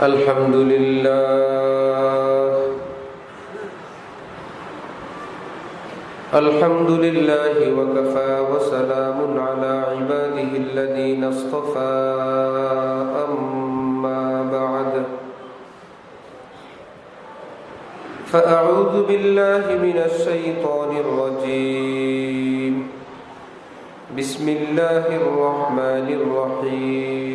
الحمد لله الحمد لله وكفى وسلام على عباده الذين اصطفى أما بعد فأعوذ بالله من الشيطان الرجيم بسم الله الرحمن الرحيم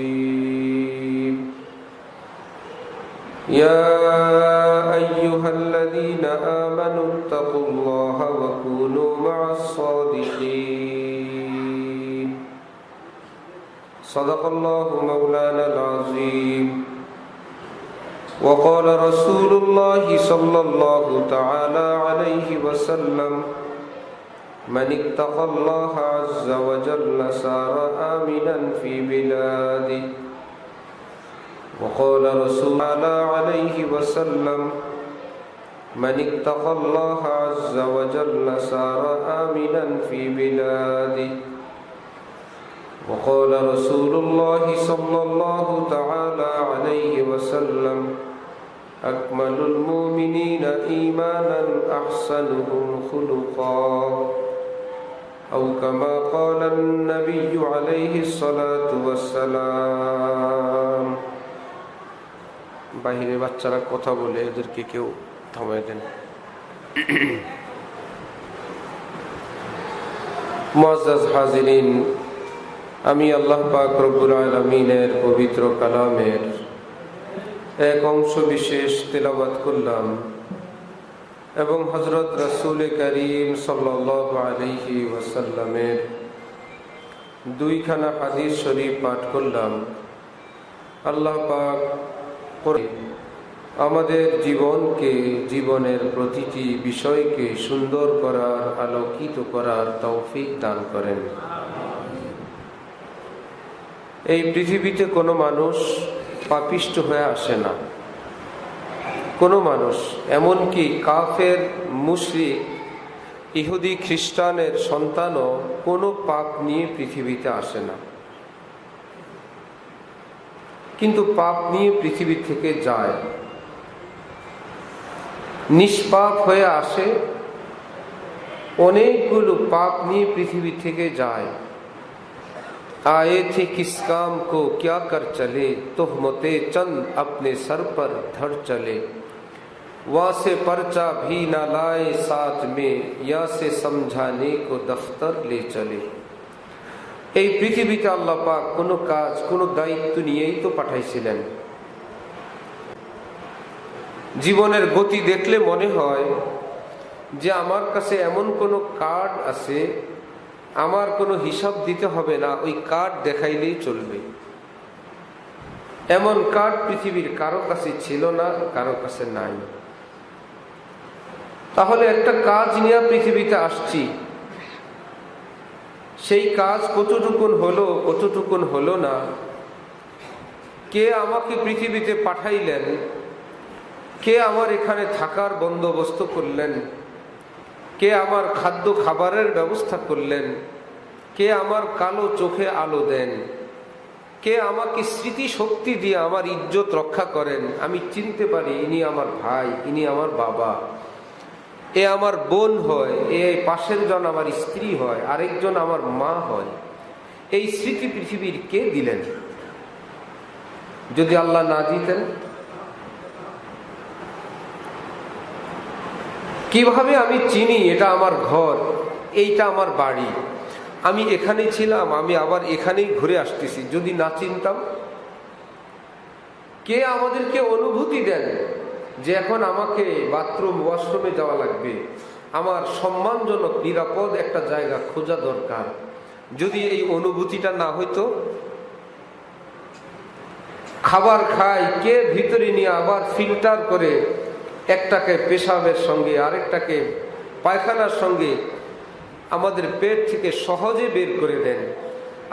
يا أيها الذين آمنوا اتقوا الله وكونوا مع الصادقين صدق الله مولانا العظيم وقال رسول الله صلى الله تعالى عليه وسلم من اتقى الله عز وجل سار آمنا في بلاده وقال رسول الله عليه وسلم من اتقى الله عز وجل سار آمنا في بلاده وقال رسول الله صلى الله تعالى عليه وسلم أكمل المؤمنين إيمانا أحسنهم خلقا أو كما قال النبي عليه الصلاة والسلام বাহিরে বাচ্চারা কথা বলে এদেরকে কেউ থামায় দেন। মুআজ্জাজ হাজিরিন, আমি আল্লাহ পাক রব্বুল আলামিনের পবিত্র কালামের এক অংশ বিশেষ তেলাওয়াত করলাম এবং হযরত রাসূল করিম সাল্লাল্লাহু আলাইহি ওয়াসাল্লামের দুইখানা হাদিস শরীফ পাঠ করলাম। আল্লাহ পাক আমাদের জীবনকে, জীবনের প্রতিটি বিষয়কে সুন্দর করার, আলোকিত করার তৌফিক দান করেন। এই পৃথিবীতে কোনো মানুষ পাপিষ্ট হয়ে আসে না। কোনো মানুষ, এমনকি কাফের, মুশরিক, ইহুদি খ্রিস্টানের সন্তানও কোনো পাপ নিয়ে পৃথিবীতে আসে না, কিন্তু পাপ নিয়ে পৃথিবী থেকে যায়। নিষ্পাপ হয়ে আসে, অনেকগুলো পাপ নিয়ে পৃথিবী থেকে যায়। आए थे किस काम को क्या कर चले, तोहमते चंद अपने सर पर धर चले, वहां से पर्चा भी न लाए साथ में, या से समझाने को दफ्तर ले चले। এই পৃথিবীতে আল্লাহ পাক কোনো কাজ, কোনো দায়িত্ব নিয়েই তো পাঠাইছিলেন। জীবনের গতি দেখলে মনে হয় যে আমার কাছে এমন কোনো কার্ড আছে, আমার কোনো হিসাব দিতে হবে না, ওই কার্ড দেখাইলেই চলবে। এমন কার্ড পৃথিবীর কারো কাছে ছিল না, কারো কাছে নাই। তাহলে একটা কাজ নিয়ে পৃথিবীতে আসছি, সেই কাজ কতটুকুন হলো, কতটুকুন হলো না, কে আমাকে পৃথিবীতে পাঠাইলেন, কে আমার এখানে থাকার বন্দোবস্ত করলেন, কে আমার খাদ্য খাবারের ব্যবস্থা করলেন, কে আমার কালো চোখে আলো দেন, কে আমাকে স্মৃতি শক্তি দিয়ে আমার ইজ্জত রক্ষা করেন, আমি চিনতে পারি ইনি আমার ভাই, ইনি আমার বাবা, এ আমার বোন হয়, এ পাশের জন আমার স্ত্রী হয়, আরেকজন আমার মা হয়। এই স্মৃতি পৃথিবীর কে দিলেন? যদি আল্লাহ না দিতেন, কিভাবে আমি চিনি এটা আমার ঘর, এইটা আমার বাড়ি, আমি এখানে ছিলাম, আমি আবার এখানেই ঘুরে আসতেছি, যদি না চিনতাম? কে আমাদেরকে অনুভূতি দেন যে এখন আমাকে বাথরুম, ওয়াশরুমে যাওয়া লাগবে, আমার সম্মানজনক নিরাপদ একটা জায়গা খোঁজা দরকার? যদি এই অনুভূতিটা না হইতো, খাবার খাই, কে ভিতরে নিয়ে আবার ফিল্টার করে একটাকে পেশাবের সঙ্গে আরেকটাকে পায়খানার সঙ্গে আমাদের পেট থেকে সহজে বের করে দেন,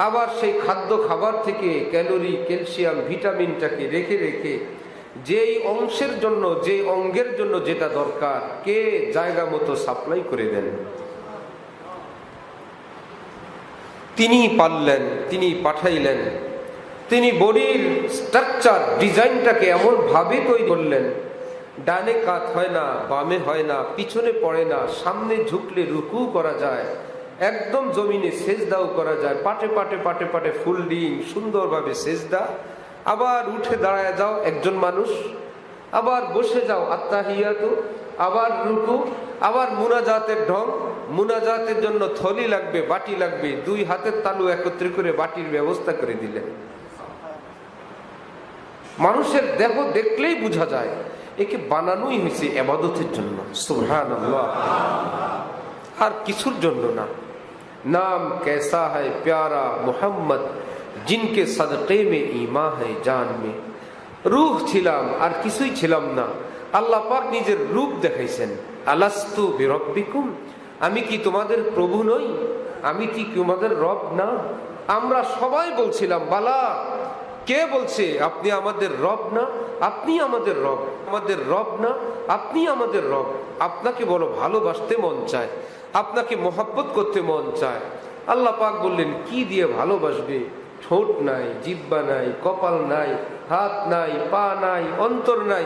আবার সেই খাদ্য খাবার থেকে ক্যালোরি, ক্যালসিয়াম, ভিটামিনটাকে রেখে রেখে যেই অংশের জন্য, যে অঙ্গের জন্য যেটা দরকার, কে জায়গা মতো সাপ্লাই করে দেন? তিনি পারলেন, তিনি পাঠাইলেন। তিনি বডির স্ট্রাকচার ডিজাইনটাকে এমন ভাবে তৈরি করলেন, ডানে কাত হয় না, বামে হয় না, পিছনে পড়ে না, সামনে ঝুঁকলে রুকু করা যায়, একদম জমিনে সেজদাও করা যায়, পাটে পাটে পাটে পাটে ফুলডিং সুন্দরভাবে সেজদা, আবার উঠে দাঁড়ায় যাও একজন মানুষ, আবার বসে যাও আত্তাহিয়াতু, আবার রুকু, আবার মুনাজাতের ঢং। মুনাজাতের জন্য থলি লাগবে, বাটি লাগবে, দুই হাতের তালু একত্রে করে বাটির ব্যবস্থা করে দিলেন। মানুষের দেহ দেখলেই বোঝা যায় একে বানানোই হয়েছে ইবাদতের জন্য। সুবহানাল্লাহ, আর কিছুর জন্য না। নাম कैसा है प्यारा मोहम्मद जिनके सदक़े में ईमान है जान में। রূহ ছিলাম, আর কিছুই ছিলাম না। আল্লাহ পাক নিজের রূপ দেখাইছেন। আলাস্তু বিরব্বিকুম, আমি কি তোমাদের প্রভু নই? আমি কি তোমাদের রব না? আমরা সবাই বলছিলাম বালা। কে বলছে আপনি আমাদের রব না? আপনি আমাদের রব। আমাদের রব না, আপনি আমাদের রব। আপনাকে বড় ভালোবাসতে মন চায়, আপনাকে মোহাব্বত করতে মন চায়। আল্লাহ পাক বললেন কি দিয়ে ভালোবাসবে? ঠোঁট নাই, জিহ্বা নাই, কপাল নাই, হাত নাই, পা নাই, অন্তর নাই,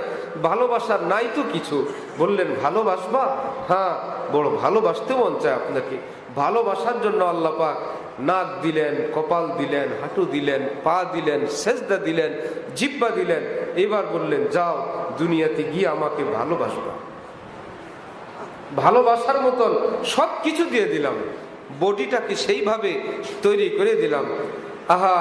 ভালোবাসার নাই তো কিছু। বললেন ভালোবাসবা? হ্যাঁ, বড় ভালোবাসতে মন চায় আপনাকে। ভালোবাসার জন্য আল্লাহ পাক নাক দিলেন, কপাল দিলেন, হাঁটু দিলেন, পা দিলেন, সেজদা দিলেন, জিহ্বা দিলেন। এবার বললেন যাও দুনিয়াতে গিয়ে আমাকে ভালোবাসবা। ভালোবাসার মতন সব কিছু দিয়ে দিলাম, বডিটাকে সেইভাবে তৈরি করে দিলাম। আহা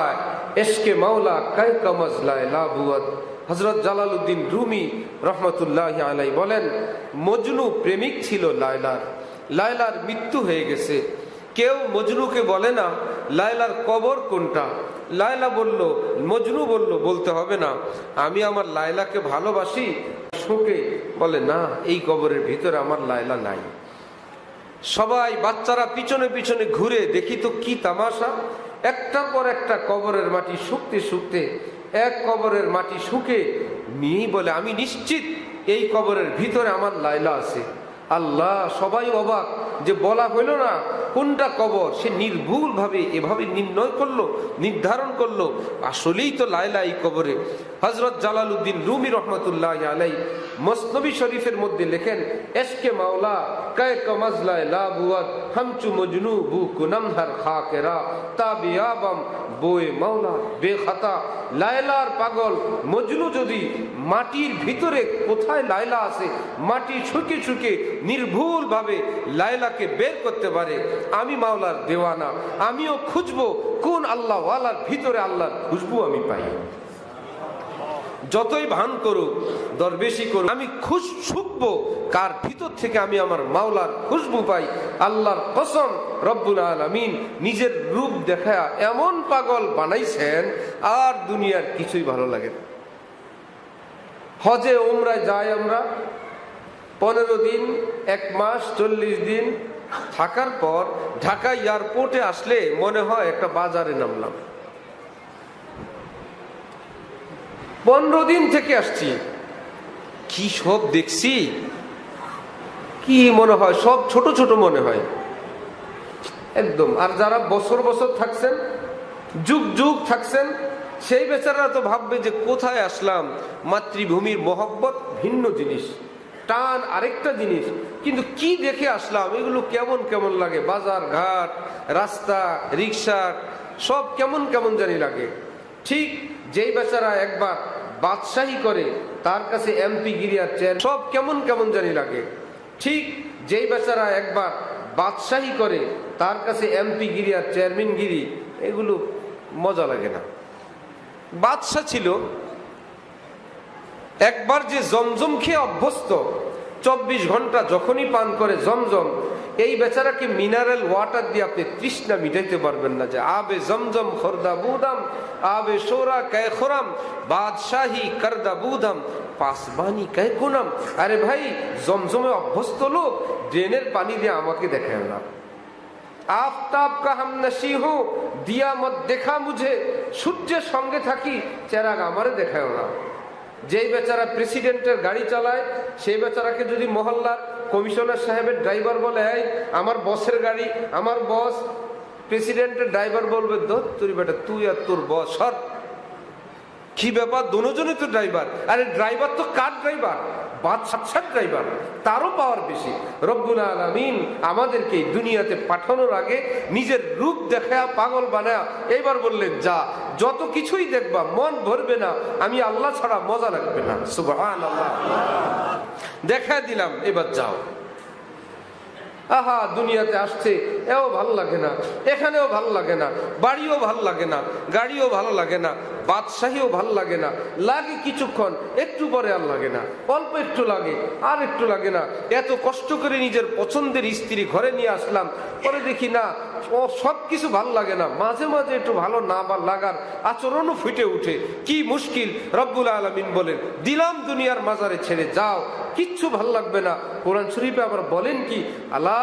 এশকে মাওলা কায় কামজলায় লাবুয়াত। হযরত জালালউদ্দিন রুমি রহমতুল্লাহি আলাইহি বলেন, মজনু প্রেমিক ছিল লায়লার, লায়লার মৃত্যু হয়ে গেছে। কেউ মজনুকে বলে না লায়লার কবর কোনটা। লায়লা বলল, মজনু বলল বলতে হবে না, আমি আমার লায়লাকে ভালোবাসি। শোকে বলে না, এই কবরের ভিতরে আমার লায়লা নাই। সবাই বাচ্চারা পিছনে পিছনে ঘুরে দেখি তো কি তামাশা। একটার পর একটা কবরের মাটি শুকতে শুকতে এক কবরের মাটি শুকে নিয়েই বলে আমি নিশ্চিত এই কবরের ভিতরে আমার লায়লা আছে। আল্লাহ, সবাই অবাক যে বলা হইল না কোনটা কবর। সে নির্ভুল ভাবে এভাবে নির্ণয় করলো, নির্ধারণ করলো, আসলেই তো লায়লা এই কবরে। হযরত জালালউদ্দিন রুমি রহমতুল্লাহি আলাইহি মসনবী শরীফের মধ্যে লেখেন, এশকে মাওলা কায় কমজলায় লাবুয়াত হামচু মজনু বু কুনম হর খাকেরা তাবিয়াবম বয়ে মাওলা বেখাতা। লায়লার পাগল মজনু যদি মাটির ভিতরে কোথায় লায়লা আছে মাটি ছুকে ছুকে নির্ভুল ভাবে লায়লাকে বের করতে পারে, আমি মাওলার দেওয়ানা, আমিও খুঁজবো কোন আল্লাহ ওয়ালার ভিতরে আল্লাহর খুশবু আমি পাই। যতই ভান করুক, দরবেশি করুক, আমি শুকবো কার ভিতর থেকে আমি আমার মাওলার খুশবু পাই। আল্লাহর কসম, রব্বুল আলামিন নিজের রূপ দেখায়া এমন পাগল বানাইছেন আর দুনিয়ার কিছুই ভালো লাগে না। হজে উমরায় যাই আমরা, 15 দিন, 1 মাস, 40 দিন থাকার পর ঢাকা এয়ারপোর্টে আসলে মনে হয় একটা বাজারে নামলাম। 15 দিন থেকে আসছি, কি সব দেখছি, কি মনে হয় সব ছোট ছোট মনে হয় একদম। আর যারা বছর বছর থাকছেন, যুগ যুগ থাকছেন, সেই বেচারা তো ভাববে যে কোথায় আসলাম। মাতৃভূমির মহব্বত ভিন্ন জিনিস, টান আরেকটা জিনিস, কিন্তু কি দেখে আসলাম, এগুলো কেমন কেমন লাগে। বাজার ঘাট, রাস্তা, রিক্সা সব কেমন কেমন জানি লাগে। ঠিক যেই বেচারা একবার বাদশাহী করে তার কাছে এমপি গিরি আর চেয়ার সব কেমন কেমন জানি লাগে। ঠিক যেই বেচারা একবার বাদশাহী করে তার কাছে এমপি গিরি আর চেয়ারম্যান গিরি এগুলো মজা লাগে না। বাদশা ছিল, একবার যে জমজম খেয়ে অভ্যস্ত, 24 ঘন্টা যখনই পান করে জমজম, এই বেচারাকে মিনারেল ওয়াটার দিয়ে আপনি তৃষ্ণা মিটাইতে পারবেন না। যে আবে জমজম খরদা বুদাম আবে সোরা কে খোরাম বাদশাহী করদা বুদাম পাসবানি কে কোনাম। আরে ভাই, জমজমে অভ্যস্ত লোক, ড্রেনের পানি দিয়ে আমাকে দেখায় না। আফতাব কা হাম নশি হো দিয়া মত দেখা মুঝে, সূর্যের সঙ্গে থাকি চেরাগ আমারে দেখায় না। যেই বেচারা প্রেসিডেন্টের গাড়ি চালায় সেই বেচারাকে যদি মহল্লার কমিশনার সাহেবের ড্রাইভার বলে এই আমার বসের গাড়ি, আমার বস, প্রেসিডেন্টের ড্রাইভার বলবে তোর বেটা তুই আর তোর বস সর, কি ব্যাপার, দুজনে তো ড্রাইভার। আরে ড্রাইভার তো কার ড্রাইভার? বাদশার ড্রাইভার, তারও পাওয়ার বেশি। রব্বুল আলামিন আমাদেরকে দুনিয়াতে পাঠানোর আগে নিজের রূপ দেখায়া পাগল বানায়া এইবার বললেন, যা যত কিছুই দেখবা মন ভরবে না, আমি আল্লাহ ছাড়া মজা লাগবে না। সুবহানাল্লাহ। দেখা দিলাম, এবার যাও। আহা, দুনিয়াতে আসছে, এও ভালো লাগে না, এখানেও ভালো লাগে না, বাড়িও ভালো লাগে না, গাড়িও ভালো লাগে না, বাদশাহীও ভালো লাগে না, লাগে কিছুক্ষণ, একটু পরে আর লাগে না, অল্প একটু লাগে, আর একটু লাগে না। এত কষ্ট করে নিজের পছন্দের স্ত্রী ঘরে নিয়ে আসলাম, পরে দেখি না ও সব কিছু ভালো লাগে না, মাঝে মাঝে একটু ভালো না বা লাগার আচরণও ফুটে উঠে। কি মুশকিল। রব্বুল আলামিন বলেন, দিলাম দুনিয়ার মাজারে ছেড়ে যাও, কিচ্ছু ভালো লাগবে না। কোরআন শরীফে আবার বলেন কি, আলা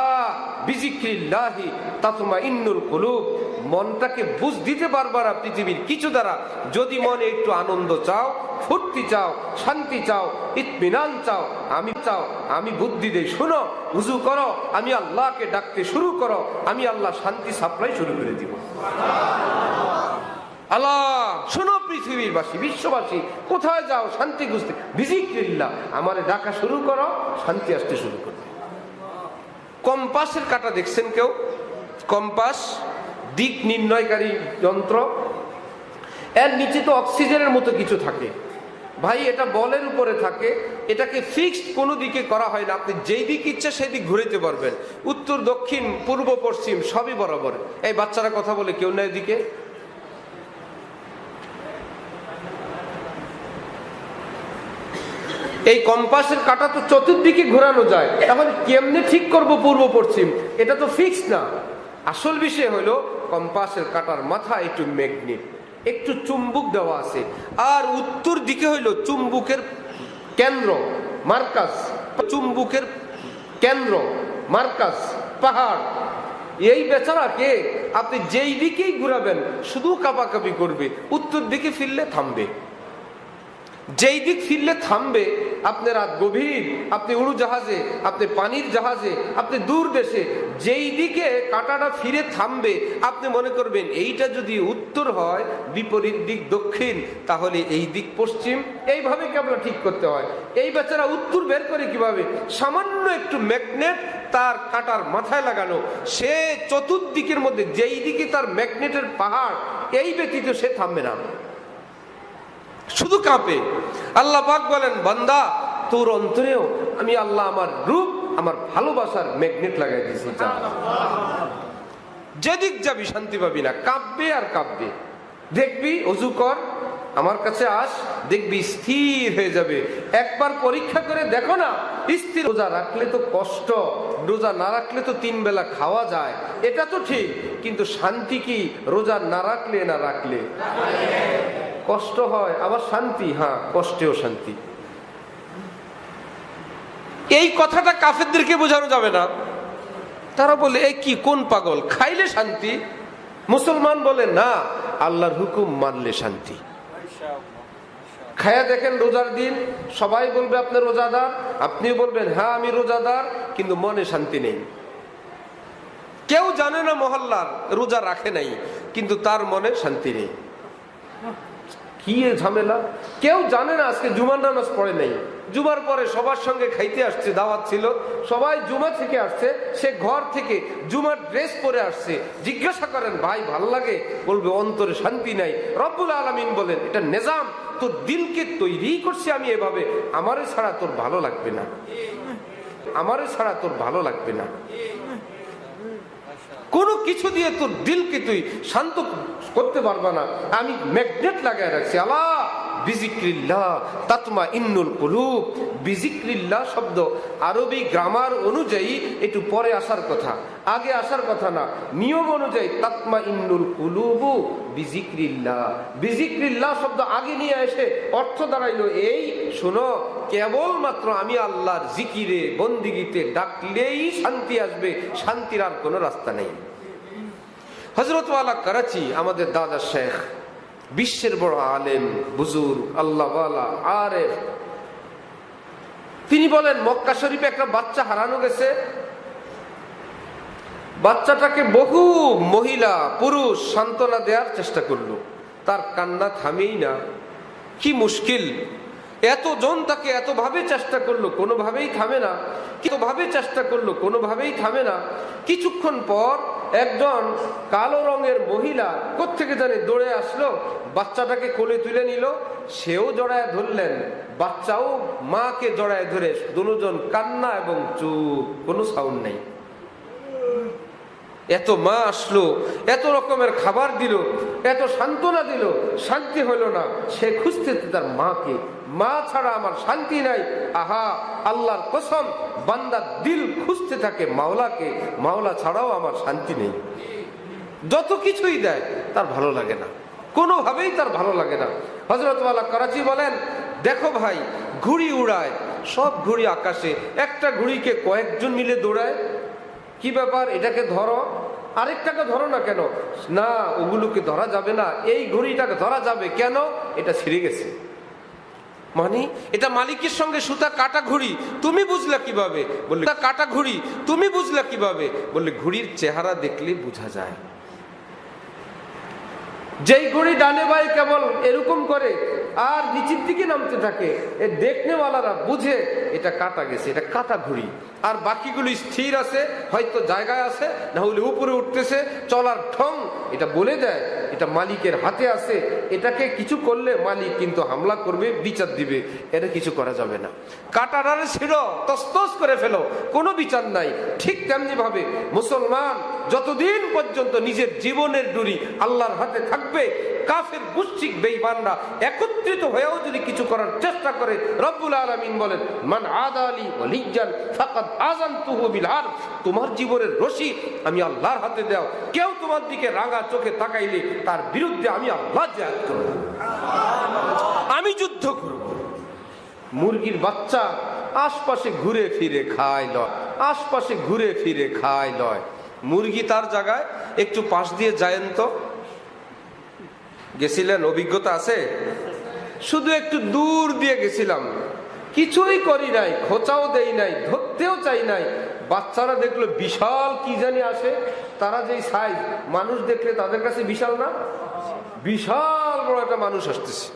বিজিক্রিল্লাহি তাতমাইন্নুল কুলুব, মনটাকে বুঝ দিতে পারবা না পৃথিবীর কিছু দ্বারা। যদি মনে একটু আনন্দ চাও, ফুর্তি চাও, শান্তি চাও, ইতমিনান চাও, আমি বুদ্ধি দেই, শুনো, উযু করো, আমি আল্লাহকে ডাকতে শুরু করো, আমি আল্লাহ শান্তি সাপ্লাই শুরু করে দিব। আল্লাহ শোনো, পৃথিবীর বাসী, বিশ্ববাসী, কোথায় যাও শান্তি খুঁজতে? বিজিক্রিল্লাহ, আমারে ডাকা শুরু করো, শান্তি আসতে শুরু করবে। কম্পাসের কাঁটা দেখছেন কেউ? কম্পাস দিক নির্ণয়কারী যন্ত্র, এর নিচে তো অক্সিজেনের মতো কিছু থাকে ভাই, এটা বলের উপরে থাকে, এটাকে ফিক্সড কোনো দিকে করা হয় না। আপনি যেই দিক ইচ্ছা সেই দিক ঘুরাইতে পারবেন, উত্তর দক্ষিণ পূর্ব পশ্চিম সবই বরাবর। এই বাচ্চারা কথা বলে, কেউ না এদিকে, এই কম্পাসের কাঁটা তো চতুর্দিকে ঘোরানো যায়, এখন কেমনে ঠিক করব পূর্ব পশ্চিম? এটা তো ফিক্স না। আসল বিষয় হলো কম্পাসের কাঁটার মাথায় একটু ম্যাগনেট, একটু চুম্বক দেওয়া আছে, আর উত্তর দিকে হইল চুম্বকের কেন্দ্র মার্কাজ, চুম্বকের কেন্দ্র মার্কাজ পাহাড়। এই বেচারাকে আপনি যেই দিকেই ঘুরাবেন শুধু কাঁপাকাঁপি করবে, উত্তর দিকে ফিরলে থামবে, যেই দিক ফিরলে থামবে। আপনি রাত গভীর, আপনি উড়োজাহাজে, আপনি পানির জাহাজে, আপনি দূর দেশে, যেই দিকে কাঁটাটা ফিরে থামবে আপনি মনে করবেন এইটা যদি উত্তর হয়, বিপরীত দিক দক্ষিণ, তাহলে এই দিক পশ্চিম। এইভাবে কেবল ঠিক করতে হয়। এই বেচারা উত্তর বের করে কিভাবে? সামান্য একটু ম্যাগনেট তার কাঁটার মাথায় লাগানো, সে চতুর্দিকের মধ্যে যেই দিকে তার ম্যাগনেটের পাহাড়, এই ব্যতীত সে থামবে না, শুধু কাঁপে। আল্লাহ পাক বলেন, বান্দা তোর অন্তরেও আমি আল্লাহ আমার রূপ, আমার ভালোবাসার ম্যাগনেট লাগাই দিয়েছি, যা যেদিক যাবি শান্তি পাবি না, কাঁপবে আর কাঁপবে। দেখবি, অজু কর, আমার কাছে আস, দেখবি স্থির হয়ে যাবে। একবার পরীক্ষা করে দেখো না, স্থির। রোজা রাখলে তো কষ্ট, রোজা না রাখলে তো 3 বেলা খাওয়া যায়, এটা তো ঠিক, কিন্তু শান্তি কি রোজা না রাখলে? না রাখলে কষ্ট হয়, আবার শান্তি, হ্যাঁ কষ্টেও শান্তি। এই কথাটা কাফেরদেরকে বোঝানো যাবে না। তারা বলে, এই কি, কোন পাগল, খাইলে শান্তি? মুসলমান বলে, না, আল্লাহর হুকুম মানলে শান্তি। খায়া দেখেন রোজার দিন, সবাই বলবে আপনি রোজাদার, আপনিও বলবেন হ্যাঁ আমি রোজাদার, কিন্তু মনে শান্তি নেই। কেউ জানে না মহল্লার রোজা রাখে নাই, কিন্তু তার মনে শান্তি নেই। কি ঝামেলা! কেউ জানে না আজকে জুমার নামাজ পড়ে নাই, জুমার পরে সবার সঙ্গে খাইতে আসছে, দাওয়াত ছিল, সবাই জুমা থেকে আসছে, সে ঘর থেকে জুমার ড্রেস পরে আসছে। জিজ্ঞাসা করেন, ভাই ভাল লাগে? বলবে অন্তরে শান্তি নাই। রব্বুল আলামিন বলেন, এটা নিজাম, তোর দিলকে তৈরি করছি আমি এভাবে, আমারে ছাড়া তোর ভালো লাগবে না, আমারে ছাড়া তোর ভালো লাগবে না। কোনো কিছু দিয়ে তোর দিলকে তুই শান্ত করতে পারবা না, আমি ম্যাগনেট লাগায় রাখছি। আল্লাহ বিজিক্রিল্লাহ তাতমাইন্নুল কুলুব। বিজিক্রিল্লাহ শব্দ আরবি গ্রামার অনুযায়ী একটু পরে আসার কথা, আগে আসার কথা না। নিয়ম অনুযায়ী তাতমাইন্নুল কুলুবু বিজিক্রিল্লাহ, বিজিক্রিল্লাহ শব্দ আগে নিয়ে এসে অর্থ দাঁড়াইলো এই, শোনো, কেবলমাত্র আমি আল্লাহর জিকিরে বন্দিগিতে ডাকলেই শান্তি আসবে, শান্তির আর কোনো রাস্তা নেই। হযরত ওয়ালা করাচি, আমাদের দাদা শেখ, বিশ্বের বড় আলেম, বুজুর্গ, আল্লাহওয়ালা, আরেফ, তিনি বলেন, মক্কা শরীফে একটা বাচ্চা হারানো গেছে। বাচ্চাটাকে বহু মহিলা পুরুষ সান্ত্বনা দেওয়ার চেষ্টা করলো, তার কান্না থামেই না। কি মুশকিল! এতজন তাকে এতভাবে চেষ্টা করলো, কোনোভাবেই থামে না। এতভাবে চেষ্টা করলো, কোনোভাবেই থামে না। কিছুক্ষণ পর একজন কালো রঙের মহিলা কোত্থেকে জানে দৌড়ে আসলো, বাচ্চাটাকে কোলে তুলে নিল। সেও জড়ায় ধরলেন, বাচ্চাও মাকে জড়ায় ধরে, দুজন কান্না এবং চুপ, কোনো সাউন্ড নেই। এত মা আসলো, এত রকমের খাবার দিল, এত সান্ত্বনা দিল, শান্তি হলো না। সে খুঁজতে তার মাকে, মা ছাড়া আমার শান্তি নাই। আহা, আল্লাহর কসম, বান্দা দিল খুঁজতে থাকে মাওলাকে, মাওলা ছাড়াও আমার শান্তি নেই। যত কিছুই দেয় তার ভালো লাগে না, কোনোভাবেই তার ভালো লাগে না। হযরত ওয়ালা করাচি বলেন, দেখো ভাই, ঘুড়ি উড়ায়, সব ঘুড়ি আকাশে, একটা ঘুড়িকে কয়েকজন মিলে দৌড়ায়। কি ব্যাপার, এটাকে ধরো, আরেকটাকে ধরো না কেন? না, ওগুলোকে ধরা যাবে না, এই ঘুড়িটাকে ধরা যাবে। কেন? এটা ছিঁড়ে গেছে। মানে এটা মালিকের সঙ্গে সুতা কাটা ঘুড়ি, তুমি বুঝলা কিভাবে? বললে কাটা ঘুড়ি, তুমি বুঝলা কিভাবে? বললে ঘুড়ির চেহারা দেখলে বোঝা যায়। যেই ঘুড়ি ডানে বায়ে কেবল এরকম করে আর নিচের দিকে নামতে থাকে, এ দেখনেওয়ালারা বুঝে এটা কাটা গেছে, এটা কাটা ঘুড়ি। আর বাকিগুলো স্থির আছে, হয়তো জায়গায় আছে, না হলে উপরে উঠতেছে, চলার ঠং এটা বলে দেয় এটা মালিকের হাতে আছে। এটাকে কিছু করলে মালিক কিন্তু হামলা করবে, বিচার দিবে, এটা কিছু করা যাবে না। কাটারারে ছিঁড়ো, তসতস করে ফেলো, কোনো বিচার নাই। ঠিক তেমনি ভাবে মুসলমান যতদিন পর্যন্ত নিজের জীবনের ডুরি আল্লাহর হাতে থাকবে, কাফের মুশরিক বেঈমানরা একত্রিত হয়েও যদি কিছু করার চেষ্টা করে, রব্বুল আলামিন বলেন, মান আদালি ওয়ালিয়ান ফাকাদ আযানতুহু বিল হারব। তোমার জীবনের রশি আমি আল্লাহর হাতে দাও, কেউ তোমার দিকে রাঙা চোখে তাকাইলে তার বিরুদ্ধে আমি আল্লাহ জিহাদ করব, আমি যুদ্ধ করব। মুরগির বাচ্চা আশপাশে ঘুরে ফিরে খায় লয়, আশপাশে ঘুরে ফিরে খায় লয়। মুরগি তার জায়গায় একটু পাশ দিয়ে যায়েন তো। গেছিলেন, অভিজ্ঞতা আছে? শুধু একটু দূর দিয়ে গেছিলাম, কিছুই করি নাই, খোঁচাও দেই নাই, ধরতেও চাই নাই। বাচ্চারা দেখলো বিশাল কি জানি আসে, তারা যেই সাইজ, মানুষ দেখলে তাদের কাছে বিশাল না, বিশাল বড় একটা মানুষ আসতেছে।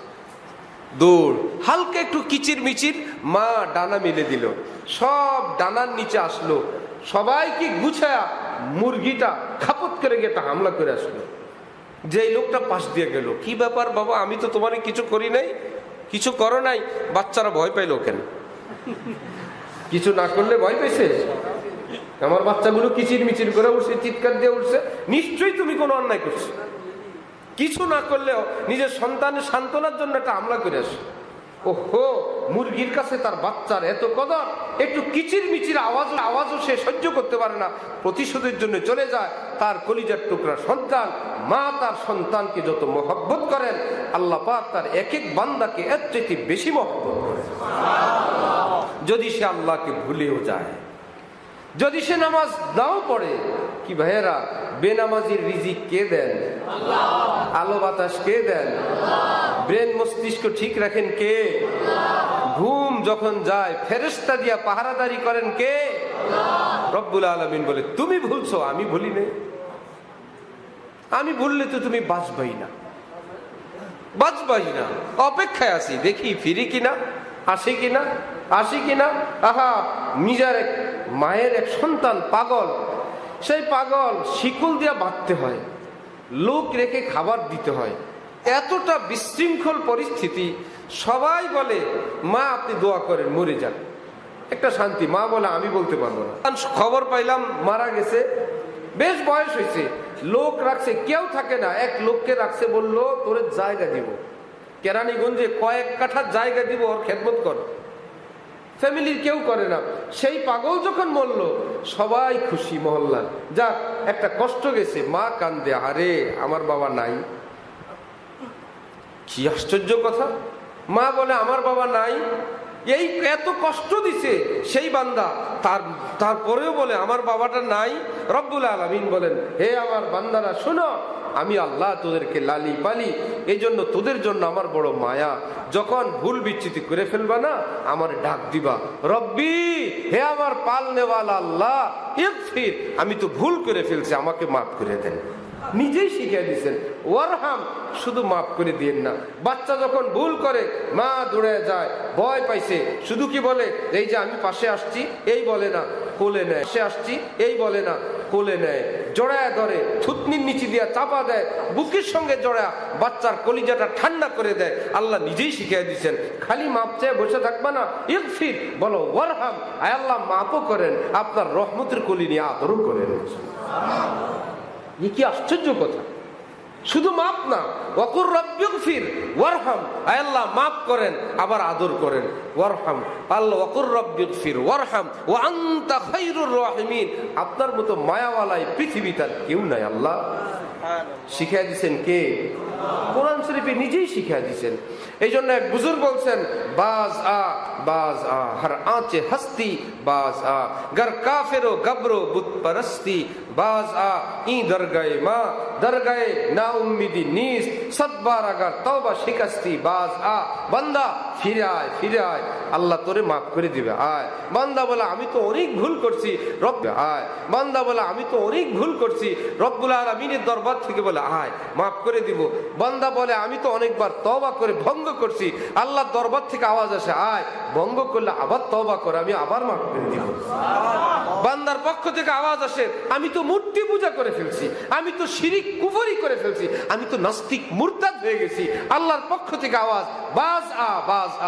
দৌড়, হালকা একটু কিচির মিচির, মা ডানা মেলে দিল, সব ডানার নিচে আসলো, সবাইকে গুছায়া মুরগিটা খাপত করে গিয়ে একটা হামলা করে আসলো। যে লোকটা পাশ দিয়ে গেল, কি ব্যাপার বাবা, আমি তো তোমার কিছু করি নাই, কিছু করো নাই। বাচ্চারা ভয় পাইল কেন? কিছু না করলে ভয় পেয়েছে? আমার বাচ্চাগুলো কিচির মিচির করে উঠছে, চিৎকার দিয়ে উঠছে, নিশ্চয়ই তুমি কোনো অন্যায় করছো। কিছু না করলেও নিজের সন্তানের সান্ত্বনার জন্য একটা হামলা করে আসে। ওহো, মুরগির কাছে তার বাচ্চার এত কদর, একটু কিচির মিচির আওয়াজও সে সহ্য করতে পারে না, প্রতিশোধের জন্য চলে যায়। তার কলিজার টুকরা সন্তান, মা তার সন্তানকে যত মহব্বত করেন, আল্লাহ পাক তার এক এক বান্দাকে এর চাইতে বেশি মহব্বত করেন। যদি সে আল্লাহকে ভুলেও যায়, যদি সে নামাজ নাও পড়ে, কি ভাইয়েরা, বেনামাজির রিজিক কে দেন? আলো বাতাস কে দেন? ব্রেন মস্তিষ্ক ঠিক রাখেন কে? ঘুম যখন যায় ফেরেশতা দিয়া পাহারাদারি করেন কে? রব্বুল আলামিন বলে, তুমি ভুলছো, আমি ভুলি নাই। আমি ভুললে তো তুমি বাঁচবাই না, বাঁচবাই না। অপেক্ষায় আছি, দেখি ফিরি কিনা, আসি কিনা, আসি কিনা। আহা, নিজের এক মায়ের এক সন্তান পাগল, সেই পাগল শিকল দিয়া বাঁধতে হয়, লোক রেখে খাবার দিতে হয়, এতটা বিশৃঙ্খল পরিস্থিতি। সবাই বলে, মা আপনি দোয়া করেন মরে যান, একটা শান্তি। মা বলে, আমি বলতে পারবো না। খবর পাইলাম মারা গেছে, বেশ বয়স হয়েছে, লোক রাখছে, কেউ থাকে না, এক লোককে রাখছে, বললো তোরে জায়গা দিব, কেরানীগঞ্জে কয়েক কাঠা জায়গা দিব, ওর খেদমত কর। ফ্যামিলির কেউ করে না। সেই পাগল যখন মরল, সবাই খুশি মহল্লার, যাক একটা কষ্ট গেছে। মা কান্দে, আরে আমার বাবা নাই। কি আশ্চর্য কথা! মা বলে, আমার বাবা নাই, এই এত কষ্ট দিছে সেই বান্দা, তারপরেও বলে আমার বাবাটা নাই। রব্বুল আলামিন বলেন, হে আমার বান্দারা শোনো, আমি আল্লাহ তোদেরকে লালি পালি, এই জন্য তোদের জন্য আমার বড় মায়া। যখন ভুল বিচ্যুতি করে ফেলবা না, আমার ডাক দিবা, রব্বি, হে আমার পালনেওয়ালা আল্লাহ, ইগফির, আমি তো ভুল করে ফেলছি, আমাকে মাফ করে দেন। নিজেই শিখিয়ে দিচ্ছেন। ওয়ারহাম, শুধু মাফ করে দিয়েন না। বাচ্চা যখন ভুল করে মা দৌড়ে যায়, ভয় পাইছে, শুধু কি বলে এই যে আমি পাশে আসছি এই বলে না, কোলে নেয়। পাশে আসছি এই বলে না, কোলে নেয়, জড়ায় ধরে, থুতনির নিচে দিয়া চাপা দেয়, বুকের সঙ্গে জড়া বাচ্চার কলিজাটা ঠান্ডা করে দেয়। আল্লাহ নিজেই শিখিয়ে দিচ্ছেন। খালি মাপ চেয়ে বসে থাকবা না, ইগফির বলো, ওয়ারহাম, আয় আল্লাহ মাফও করেন, আপনার রহমতের কলি নিয়ে আদরও করেন। এ কি আশ্চর্য কথা! শুধু মাপ না, ওয়াকুর রব্বিগফির ওয়ারহাম, আয় আল্লাহ মাফ করেন আবার আদর করেন। ওয়ারহাম, আল্লাহ ওয়াকুর রব্বিগফির ওয়ারহাম ওয়া আনতা খায়রুর রাহিমিন। আপনার মতো মায়াওয়ালাই পৃথিবীতে আর কেউ নাই। আল্লাহ শিখিয়ে দিয়েছেন কে? কোরআন শরীফে নিজেই শিখিয়ে দিয়েছেন। এই জন্য এক বুজুর্গ বলছেন, বাজ আ হর আঁচে হস্তি, বাজ আ গর কাফেরো গবরো বুত পরস্তি, বাজ আ ই দরগায়ে মা দরগায়ে না উম্মিদি নিস, সতবার আগার তওবা শিকস্তি, বাজ আ বান্দা ফিরে আয়, ফিরে আয়, আল্লাহ তোরে মাফ করে দিবে। আয় বান্দা বলে আমি তো অনেক ভুল করছি, রব আয়। বান্দা বলে আমি তো অনেক ভুল করছি, রব্বুল আলামিনের দরবার থেকে বলে আয় মাফ করে দিব। বান্দা বলে আমি তো অনেকবার তওবা করে ভঙ্গ করছি, আল্লাহর দরবার থেকে আওয়াজ আসে আয়, ভঙ্গ করলে আবার তওবা করে আমি আবার মাফ করে দিব। বান্দার পক্ষ থেকে আওয়াজ আসে আমি তো মূর্তি পূজা করে ফেলছি, আমি তো শিরিক কুফরি করে ফেলছি, আমি তো নাস্তিক মুরতাদ হয়ে গেছি। আল্লাহর পক্ষ থেকে আওয়াজ, বাজ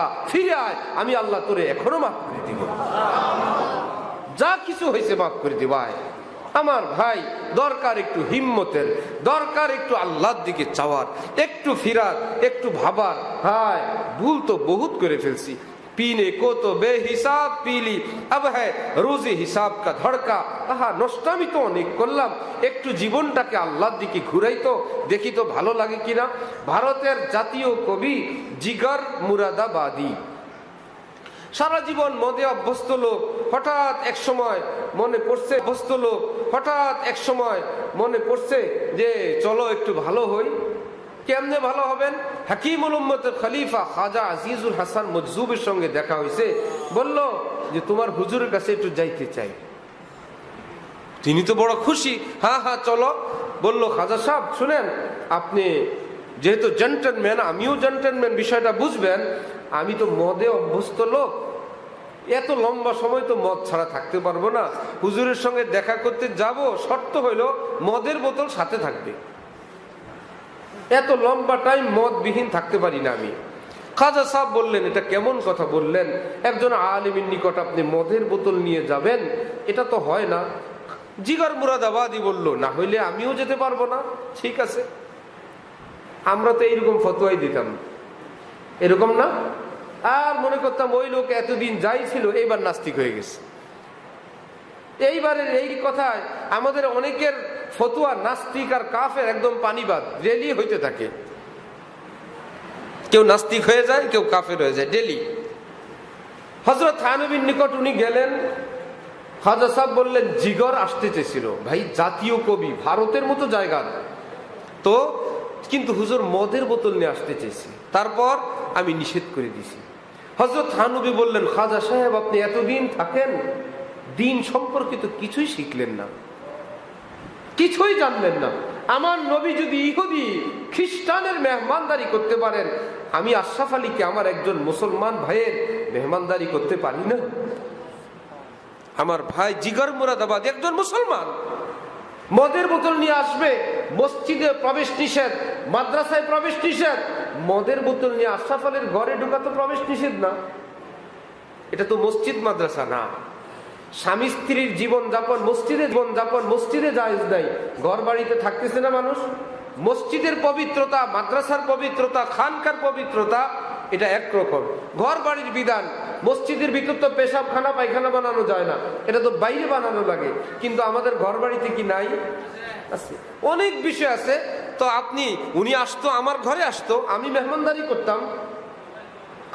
আ ফিরে আয়, আমি আল্লাহ তোরে এখনো মাফ করে দিব, যা কিছু হয়েছে মাফ করে দিব। আয় আমার ভাই, দরকার একটু হিম্মতের, দরকার একটু আল্লাহর দিকে চাওয়ার, একটু ফিরার, একটু ভাবার। হায় ভুল তো বহুত করে ফেলছি, पीने को तो बेहिसाब पी ली, अब है रोजी हिसाब का धड़का। আহা নষ্টামি তো অনেক করলাম, একটু জীবনটাকে আল্লাহর দিকে ঘুরাই তো দেখি তো ভালো লাগে কিনা। ভারতের জাতীয় কবি জিগর মুরাদাবাদী সারা জীবন মদে অভ্যস্ত লোক, হঠাৎ এক সময় মনে পড়ছে অভ্যস্ত লোক, হঠাৎ এক সময় মনে পড়ছে যে চলো একটু ভালো হই। কেমনে ভালো হবেন? হাকিমুল উম্মতের খলিফা খাজা আজিজুল হাসান মজজুবের সঙ্গে দেখা হয়েছে, বলল যে তোমার হুজুরের কাছে একটু যাইতে চাই। তিনি তো বড় খুশি, হ্যাঁ হ্যাঁ চলো। বলল খাজা সাহেব শুনেন, আপনি যেহেতু জেন্টলম্যান, আমিও জেন্টলম্যান, বিষয়টা বুঝবেন, আমি তো মদে অভ্যস্ত লোক, এত লম্বা সময় তো মদ ছাড়া থাকতে পারবো না। হুজুরের সঙ্গে দেখা করতে যাব, শর্ত হইল মদের বোতল সাথে থাকবে। এত লম্বা টাইম মদবিহীন থাকতে পারি না আমি। খাজা সাহেব বললেন, এটা কেমন কথা বললেন? একজন আলিমের নিকট আপনি মদের বোতল নিয়ে যাবেন, এটা তো হয় না। জিগর মুরাদাবাদী বলল, না হইলে আমিও যেতে পারবো না। ঠিক আছে, আমরা তো এইরকম ফতোয়াই দিতাম, এরকম না? আর মনে করতাম ওই লোক এতদিন যাই ছিল, এইবার নাস্তিক হয়ে গেছে। এইবারের এই কথায় আমাদের অনেকের ফতুয়া নাস্তিক আর কাফের একদম পানিবাদ, ডেলি হইতে থাকে। কেউ নাস্তিক হয়ে যায়, কেউ কাফের হয়ে যায় ডেলি। হযরত থানবীর নিকট উনি গেলেন, খাজা সাহেব বললেন জিগর আসতে চেয়েছিল। ভাই জাতীয় কবি, ভারতের মতো জায়গা তো, কিন্তু হুজুর মদের বোতল নিয়ে আসতে চেয়েছি, তারপর আমি নিষেধ করে দিছি। হযরত থানবী বললেন, খাজা সাহেব আপনি এতদিন থাকেন, দিন সম্পর্কিত কিছুই শিখলেন না, কিছুই জানলেন না। আমার নবী যদি ইহুদি খ্রিস্টানের মেহমানদারি করতে পারেন, আমি আশরাফ আলীকে আমার একজন মুসলমান ভাইয়ের মেহমানদারি করতে পারি না? আমার ভাই জিগর মুরাদাবাদী একজন মুসলমান, মদের বোতল নিয়ে আসবে, মসজিদে প্রবেশ নিষেধ, মাদ্রাসায় প্রবেশ নিষেধ, মদের বোতল নিয়ে আশরাফ আলীর ঘরে ঢোকা তো প্রবেশ নিষেধ না? এটা তো মসজিদ মাদ্রাসা না। স্বামী স্ত্রীর জীবন যাপন মসজিদে জায়েজ নাই, ঘর বাড়িতে থাকতেছে না মানুষ। মসজিদের পবিত্রতা, মাদ্রাসার পবিত্রতা, খানকার পবিত্রতা এটা একরকম। ঘর বাড়ির বিধান, মসজিদের ভিতর তো পেশাবখানা পায়খানা বানানো যায় না, এটা তো বাইরে বানানো লাগে। কিন্তু আমাদের ঘর বাড়িতে কি নাই? আছে, অনেক বিষয় আছে। তো উনি আসতো, আমার ঘরে আসতো, আমি মেহমানদারি করতাম।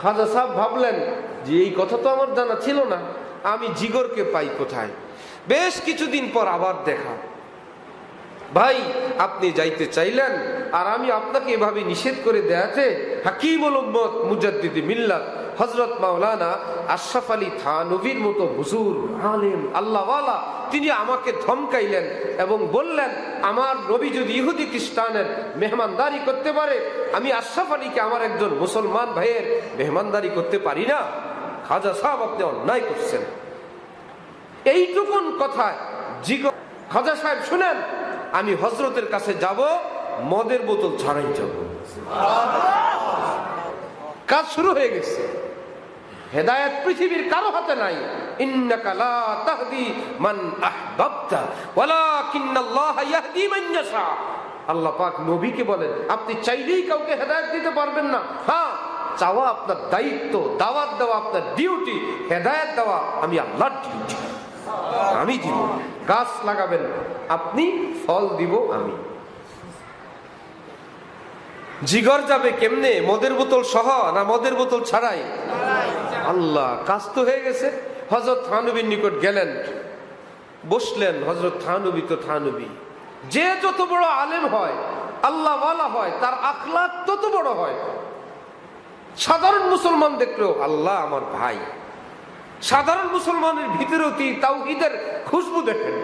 খাজা সাহেব ভাবলেন যে এই কথা তো আমার জানা ছিল না, আমি জিগরকে পাই কোথায়? বেশ কিছুদিন পর আবার দেখা। ভাই আপনি যাইতে চাইলেন, আর আমি আপনাকে এভাবে নিষেধ করে দেয়াতে হাকিমুল উম্মত মুজাদ্দিদি মিল্লাত হযরত মাওলানা আশরাফ আলী থানভীর মতো হুজুর আলেম আল্লাহওয়ালা, তিনি আমাকে ধমকাইলেন এবং বললেন, আমার নবী যদি ইহুদি খ্রিস্টানের মেহমানদারি করতে পারে, আমি আশরাফ আলীকে আমার একজন মুসলমান ভাইয়ের মেহমানদারি করতে পারি না? খাজা সাহেব, আপনি অন্যায় করছেন। এইটুকুন কথায় খাজা সাহেব শুনেন, আমি হযরতের কাছে যাব, মদের বোতল ছাড়াই যাব। কাজ শুরু হয়ে গেছে। হেদায়েত পৃথিবীর কারো হাতে নাই। ইন্নাকা লা তাহদি মান আহবাবতা ওয়ালাকিন্নাল্লাহা ইয়াহদি মান ইয়াশা। আল্লাহ পাক নবীকে বলেন, আপনি চাইলেই কাউকে হেদায়েত দিতে পারবেন না। হ্যাঁ, চাওয়া আপনার দায়িত্ব, দাওয়াত দেওয়া আপনার ডিউটি, হেদায়েত দেওয়া আমি আল্লাহর ডিউটি। আমি দিব। গাছ লাগাবেন আপনি, ফল দিব আমি। জিগর যাবে কেমনে? মদের বোতল সহ না মদের বোতল ছাড়াই? আল্লাহ, কাজ তো হয়ে গেছে। হযরত থানবীর নিকট গেলেন, বসলেন। হযরত থানবী তো থানবী, যে যত বড় আলেম হয়, আল্লাহওয়ালা হয়, তার আখলাক তত বড় হয়। সাধারণ মুসলমান দেখলেও আল্লাহ আমার ভাই। সাধারণ মুসলমানের ভিতরেও তাওহীদের খুশবু দেখেন।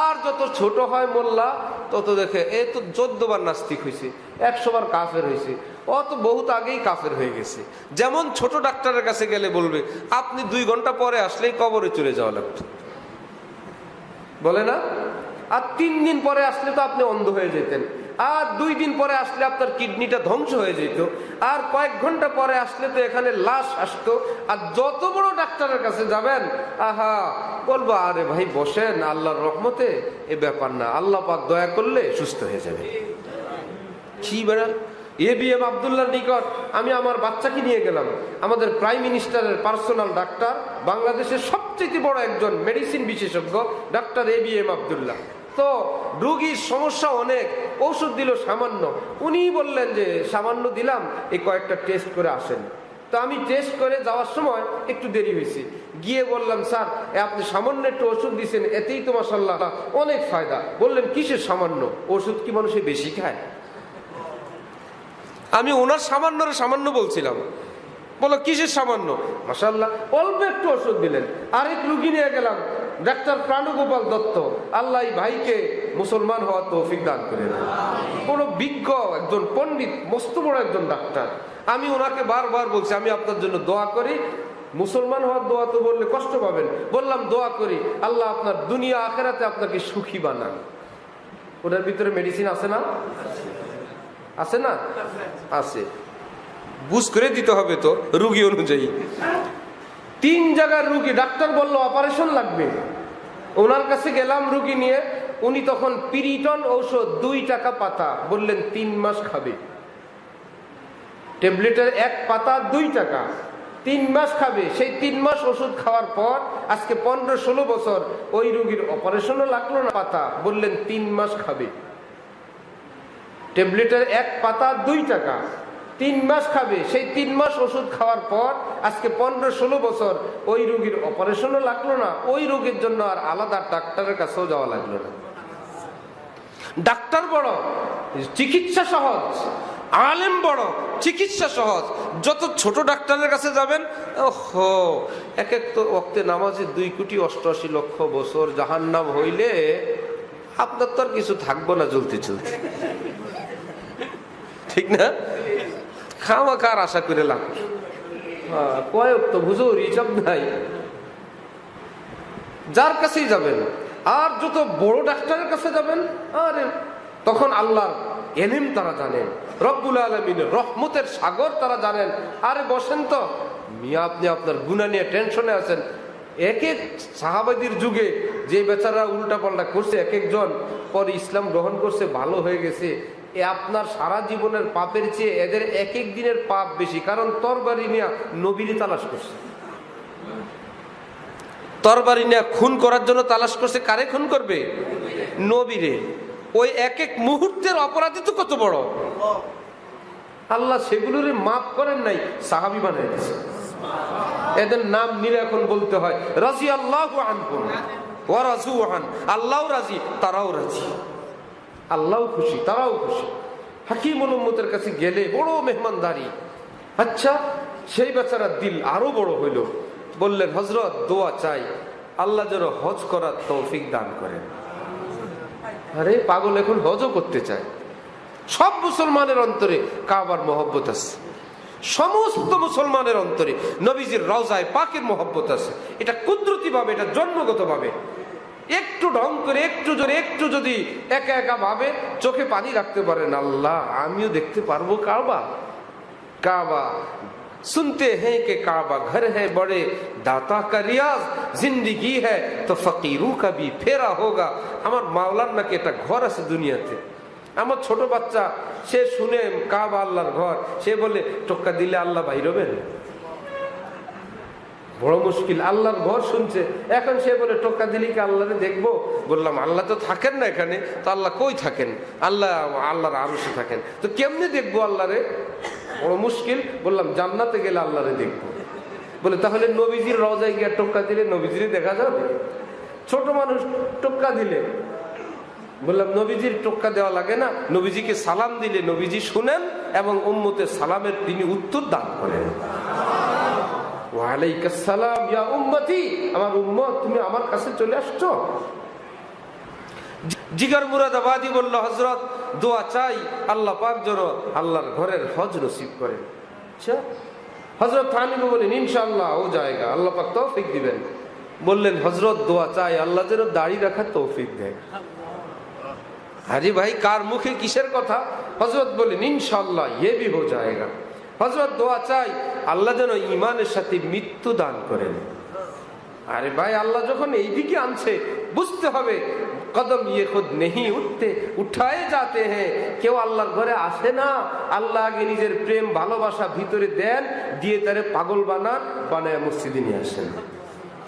আর যত ছোট হয় মোল্লা, তত দেখে এ তো 14 বার নাস্তিক হয়েছে, 100 বার কাফের হয়েছে, ও তো বহুত আগেই কাফের হয়ে গেছে। যেমন ছোট ডাক্তারের কাছে গেলে বলবে, আপনি 2 ঘন্টা পরে আসলেই কবরে চলে যাওয়া লাগতো, বলে না? আর 3 দিন পরে আসলে তো আপনি অন্ধ হয়ে যেতেন, আর 2 দিন পরে আসলে আপনার কিডনিটা ধ্বংস হয়ে যেত, আর কয়েক ঘন্টা পরে আসলে তো এখানে লাশ আসতো। আর যত বড় ডাক্তারের কাছে যাবেন, আহা, বলবো, আরে ভাই বসেন, আল্লাহর রহমতে এ ব্যাপার না, আল্লাহ পাক দয়া করলে সুস্থ হয়ে যাবে। কি বেড়া ABM আব্দুল্লাহর নিকট আমি আমার বাচ্চাকে নিয়ে গেলাম। আমাদের প্রাইম মিনিস্টারের পার্সোনাল ডাক্তার, বাংলাদেশের সবচেয়ে বড় একজন মেডিসিন বিশেষজ্ঞ ডাক্তার ABM আব্দুল্লাহ। তো রোগীর সমস্যা অনেক, ঔষধ দিল সামান্য। উনি বললেন যে সামান্য দিলাম, এই কয়েকটা টেস্ট করে আসেন। তো আমি টেস্ট করে যাওয়ার সময় একটু দেরি হয়েছে, গিয়ে বললাম, স্যার আপনি সামান্য একটু ওষুধ দিয়েছেন, এতেই তো মাশাআল্লাহ অনেক ফায়দা। বললেন, কিসের সামান্য? ওষুধ কি মানুষে বেশি খায়? আমি ওনার সামান্যরে সামান্য বলছিলাম। বলো, কিসের সামান্য? মাশাআল্লাহ, অল্প একটু ওষুধ দিলেন। আরেক রুগী নিয়ে গেলাম, ডাক্তার প্রাণগোপাল দত্ত, আল্লাহ এই ভাইকে মুসলমান হওয়ার তৌফিক দান করেন। কোনো বিজ্ঞ একজন পণ্ডিত, মস্ত বড় একজন ডাক্তার। আমি ওনাকে বারবার বলছি, আমি আপনার জন্য দোয়া করি। মুসলমান হওয়ার দোয়া তো বললে কষ্ট পাবেন। বললাম, দোয়া করি আল্লাহ আপনার দুনিয়া আখেরাতে আপনাকে সুখী বানান। ওটার ভিতরে মেডিসিন আছে না? আছে না? আছে। বুঝ করে দিতে হবে তো রুগী অনুযায়ী। 3 জায়গার রুগী, ডাক্তার বলল অপারেশন লাগবে। ওনার কাছে গেলাম রুগী নিয়ে। উনি তখন পিরিটন ঔষধ 2 টাকা পাতা, বললেন 3 মাস খাবে। ট্যাবলেটের 1 পাতা 2 টাকা, 3 মাস খাবে। সেই 3 মাস ওষুধ খাওয়ার পর আজকে 15-16 বছর ওই রুগীর অপারেশনও লাগলো না। পাতা বললেন 3 মাস খাবে। ট্যাবলেটের 1 পাতা 2 টাকা, 3 মাস খাবে। সেই 3 মাস ওষুধ খাওয়ার পর আজকে 15-16 বছর ওই রোগীর অপারেশনও লাগলো না। ওই রোগের জন্য আর আলাদা ডাক্তারের কাছেও যাওয়া লাগলো না। ডাক্তার বড়, চিকিৎসা সহজ। আলেম বড়, চিকিৎসা সহজ। যত ছোট ডাক্তারের কাছে যাবেন, ওহো, এক এক তো ওয়াক্তে নামাজে 2,88,00,000 বছর জাহান্নাম হইলে আপনার তো আর কিছু থাকবো না চলতে চলতে, ঠিক না? খামাখার আশা করে লাভ, কয়েক তো হুজুর হিসাব নাই। যার কাছেই যাবেন, আর যত বড় ডাক্তারের কাছে যাবেন, আরে তখন আল্লাহর এলিম তারা জানেন, রব্বুল আলামিনের রহমতের সাগর তারা জানেন। আরে বসেন তো মিয়া, আপনি আপনার গুনাহ নিয়ে টেনশনে আছেন। এক এক সাহাবাদের যুগে যে বেচারা উল্টা পাল্টা করছে, এক একজন পরে ইসলাম গ্রহণ করছে, ভালো হয়ে গেছে। আপনার সারা জীবনের পাপের চেয়ে এদের এক এক দিনের পাপ বেশি, কারণ তরবারি নিয়ে নবীরে তালাশ করছে। তরবারি নিয়ে খুন করার জন্য তালাশ করছে। কারে খুন করবে? নবীরে। ওই এক এক মুহূর্তের অপরাধী তো কত বড়, আল্লাহ সেগুলোর মাফ করেন নাই, সাহাবী বানাই দিয়েছে। এদের নাম নিলে এখন বলতে হয় রাদিয়াল্লাহু আনহুম ওয়া রাযু আন। আল্লাহও রাজি, তারাও রাজি। আল্লাহও খুশি, তারাও খুশি। হাকিমুল উম্মতের কাছে গেলে বড় মেহমানদারি। আচ্ছা, সেই বেচারার দিল আরো বড় হইল। বললেন, হযরত দোয়া চাই, আল্লাহ যেন হজ করার তৌফিক দান করেন। আরে পাগল এখন হজও করতে চায়। সব মুসলমানের অন্তরে কাবার মহব্বত আছে, সমস্ত মুসলমানের অন্তরে নবীজির রওজায়ে পাকের মহব্বত আছে। এটা কুদরতি ভাবে, এটা জন্মগত ভাবে। একটু ঢং করে, একটু জোরে, একটু যদি একা একা ভাবে চোখে পানি রাখতে পারেন, আল্লাহ আমিও দেখতে পারবো কাবা। কাবা सुनते हैं कि काबा घर है बड़े दाता का रियाज, जिंदगी है तो फकीरों का भी फेरा होगा। আমার মাওলার নাকি একটা ঘর আছে দুনিয়াতে। আমার ছোট বাচ্চা সে শুনে কাবা আল্লাহর ঘর, সে বলে টোক্কা দিলে আল্লাহ বাইর হবেন? বড় মুশকিল। আল্লাহর ঘর শুনছে, এখন সে বলে টোক্কা দিলে কি আল্লাহরে দেখবো? বললাম আল্লাহ তো থাকেন না এখানে, তো আল্লাহ কই থাকেন? আল্লাহ আল্লাহর আরশে থাকেন, তো কেমনে দেখবো আল্লাহরে? বড় মুশকিল। বললাম জান্নাতে গেলে আল্লাহরে দেখবো। বলে তাহলে নবীজির রওজায় গিয়ে টোক্কা দিলে নবীজিরে দেখা যাবে? ছোট মানুষ টোক্কা দিলে। বললাম নবীজির টোক্কা দেওয়া লাগে না, নবীজিকে সালাম দিলে নবীজি শুনেন এবং উম্মতের সালামের তিনি উত্তর দান করেন। ওয়ালাইকুম সালাম ইয়া উম্মতি, আমার উম্মত তুমি আমার কাছে চলে আসছো। জিগার মুরাদাবাদী বলল, হযরত দোয়া চাই আল্লাহ পাক যেন আল্লাহর ঘরের হজ নসিব করেন। আচ্ছা, হযরত থানিবু বলেন ইনশাআল্লাহ ও জায়গা, আল্লাহ পাক তৌফিক দিবেন। বললেন হযরত দোয়া চাই আল্লাহ যেন দাড়ি রাখার তৌফিক দেয়। হাজি ভাই কার মুখে কিসের কথা? হযরত বলেন ইনশাআল্লাহ ইয়ে ভি হো জায়েগা। হযরত দোয়া চাই আল্লাহ যেন ঈমানের সাথে মৃত্যু দান করেন। আরে ভাই আল্লাহ যখন এইদিকে আনছে বুঝতে হবে কদম ইয়ে খুদ নেহি উঠতে উঠায়ে যাতে হ্যাঁ। কেউ আল্লাহর ঘরে আসে না, আল্লাহ আগে নিজের প্রেম ভালোবাসা ভিতরে দেন, দিয়ে তারে পাগল বানায় মসজিদে নিয়ে আসেন।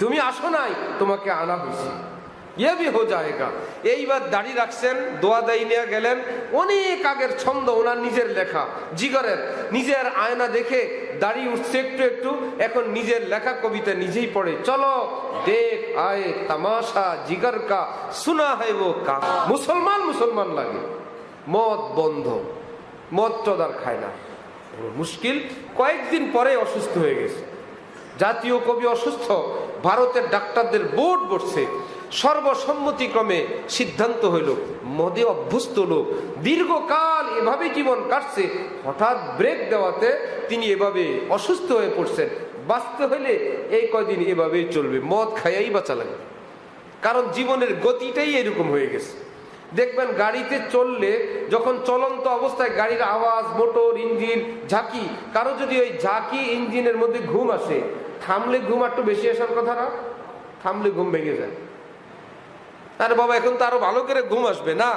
তুমি আসো নাই, তোমাকে আনা হয়েছে। ইয়ে ভি হো জায়েগা। এইবার দাড়ি রাখছেন, দোয়া দায়ী নিয়ে গেলেন। অনেক আগের ছন্দ, ওনার নিজের লেখা, জিগরের নিজের আয়না দেখে দাড়ি উঠছে একটু একটু। এখন নিজের লেখা কবিতা নিজেই পড়ে। চলো দেখ আয়ে তামাশা জিগর কা সুনা হয় ও কা। মুসলমান মুসলমান লাগে, মদ বন্ধ, মদ টদার খায় না। মুশকিল। কয়েকদিন পরে অসুস্থ হয়ে গেছে। জাতীয় কবি অসুস্থ, ভারতের ডাক্তারদের বোর্ড বসছে, সর্বসম্মতিক্রমে সিদ্ধান্ত হইল মদে অভ্যস্ত লোক, দীর্ঘকাল এভাবে জীবন কাটছে, হঠাৎ ব্রেক দেওয়াতে তিনি এভাবে অসুস্থ হয়ে পড়ছেন। বাঁচতে হইলে এই কয়দিন এভাবেই চলবে, মদ খাইয়াই বাঁচা লাগবে। কারণ জীবনের গতিটাই এরকম হয়ে গেছে। দেখবেন গাড়িতে চললে যখন চলন্ত অবস্থায় গাড়ির আওয়াজ, মোটর, ইঞ্জিন, ঝাঁকি, কারো যদি ওই ঝাঁকি ইঞ্জিনের মধ্যে ঘুম আসে, থামলে ঘুম একটু বেশি আসার কথা না? থামলে ঘুম ভেঙে যায়। আরে বাবা এখন তো আরো ভালো করে ঘুম আসবে না,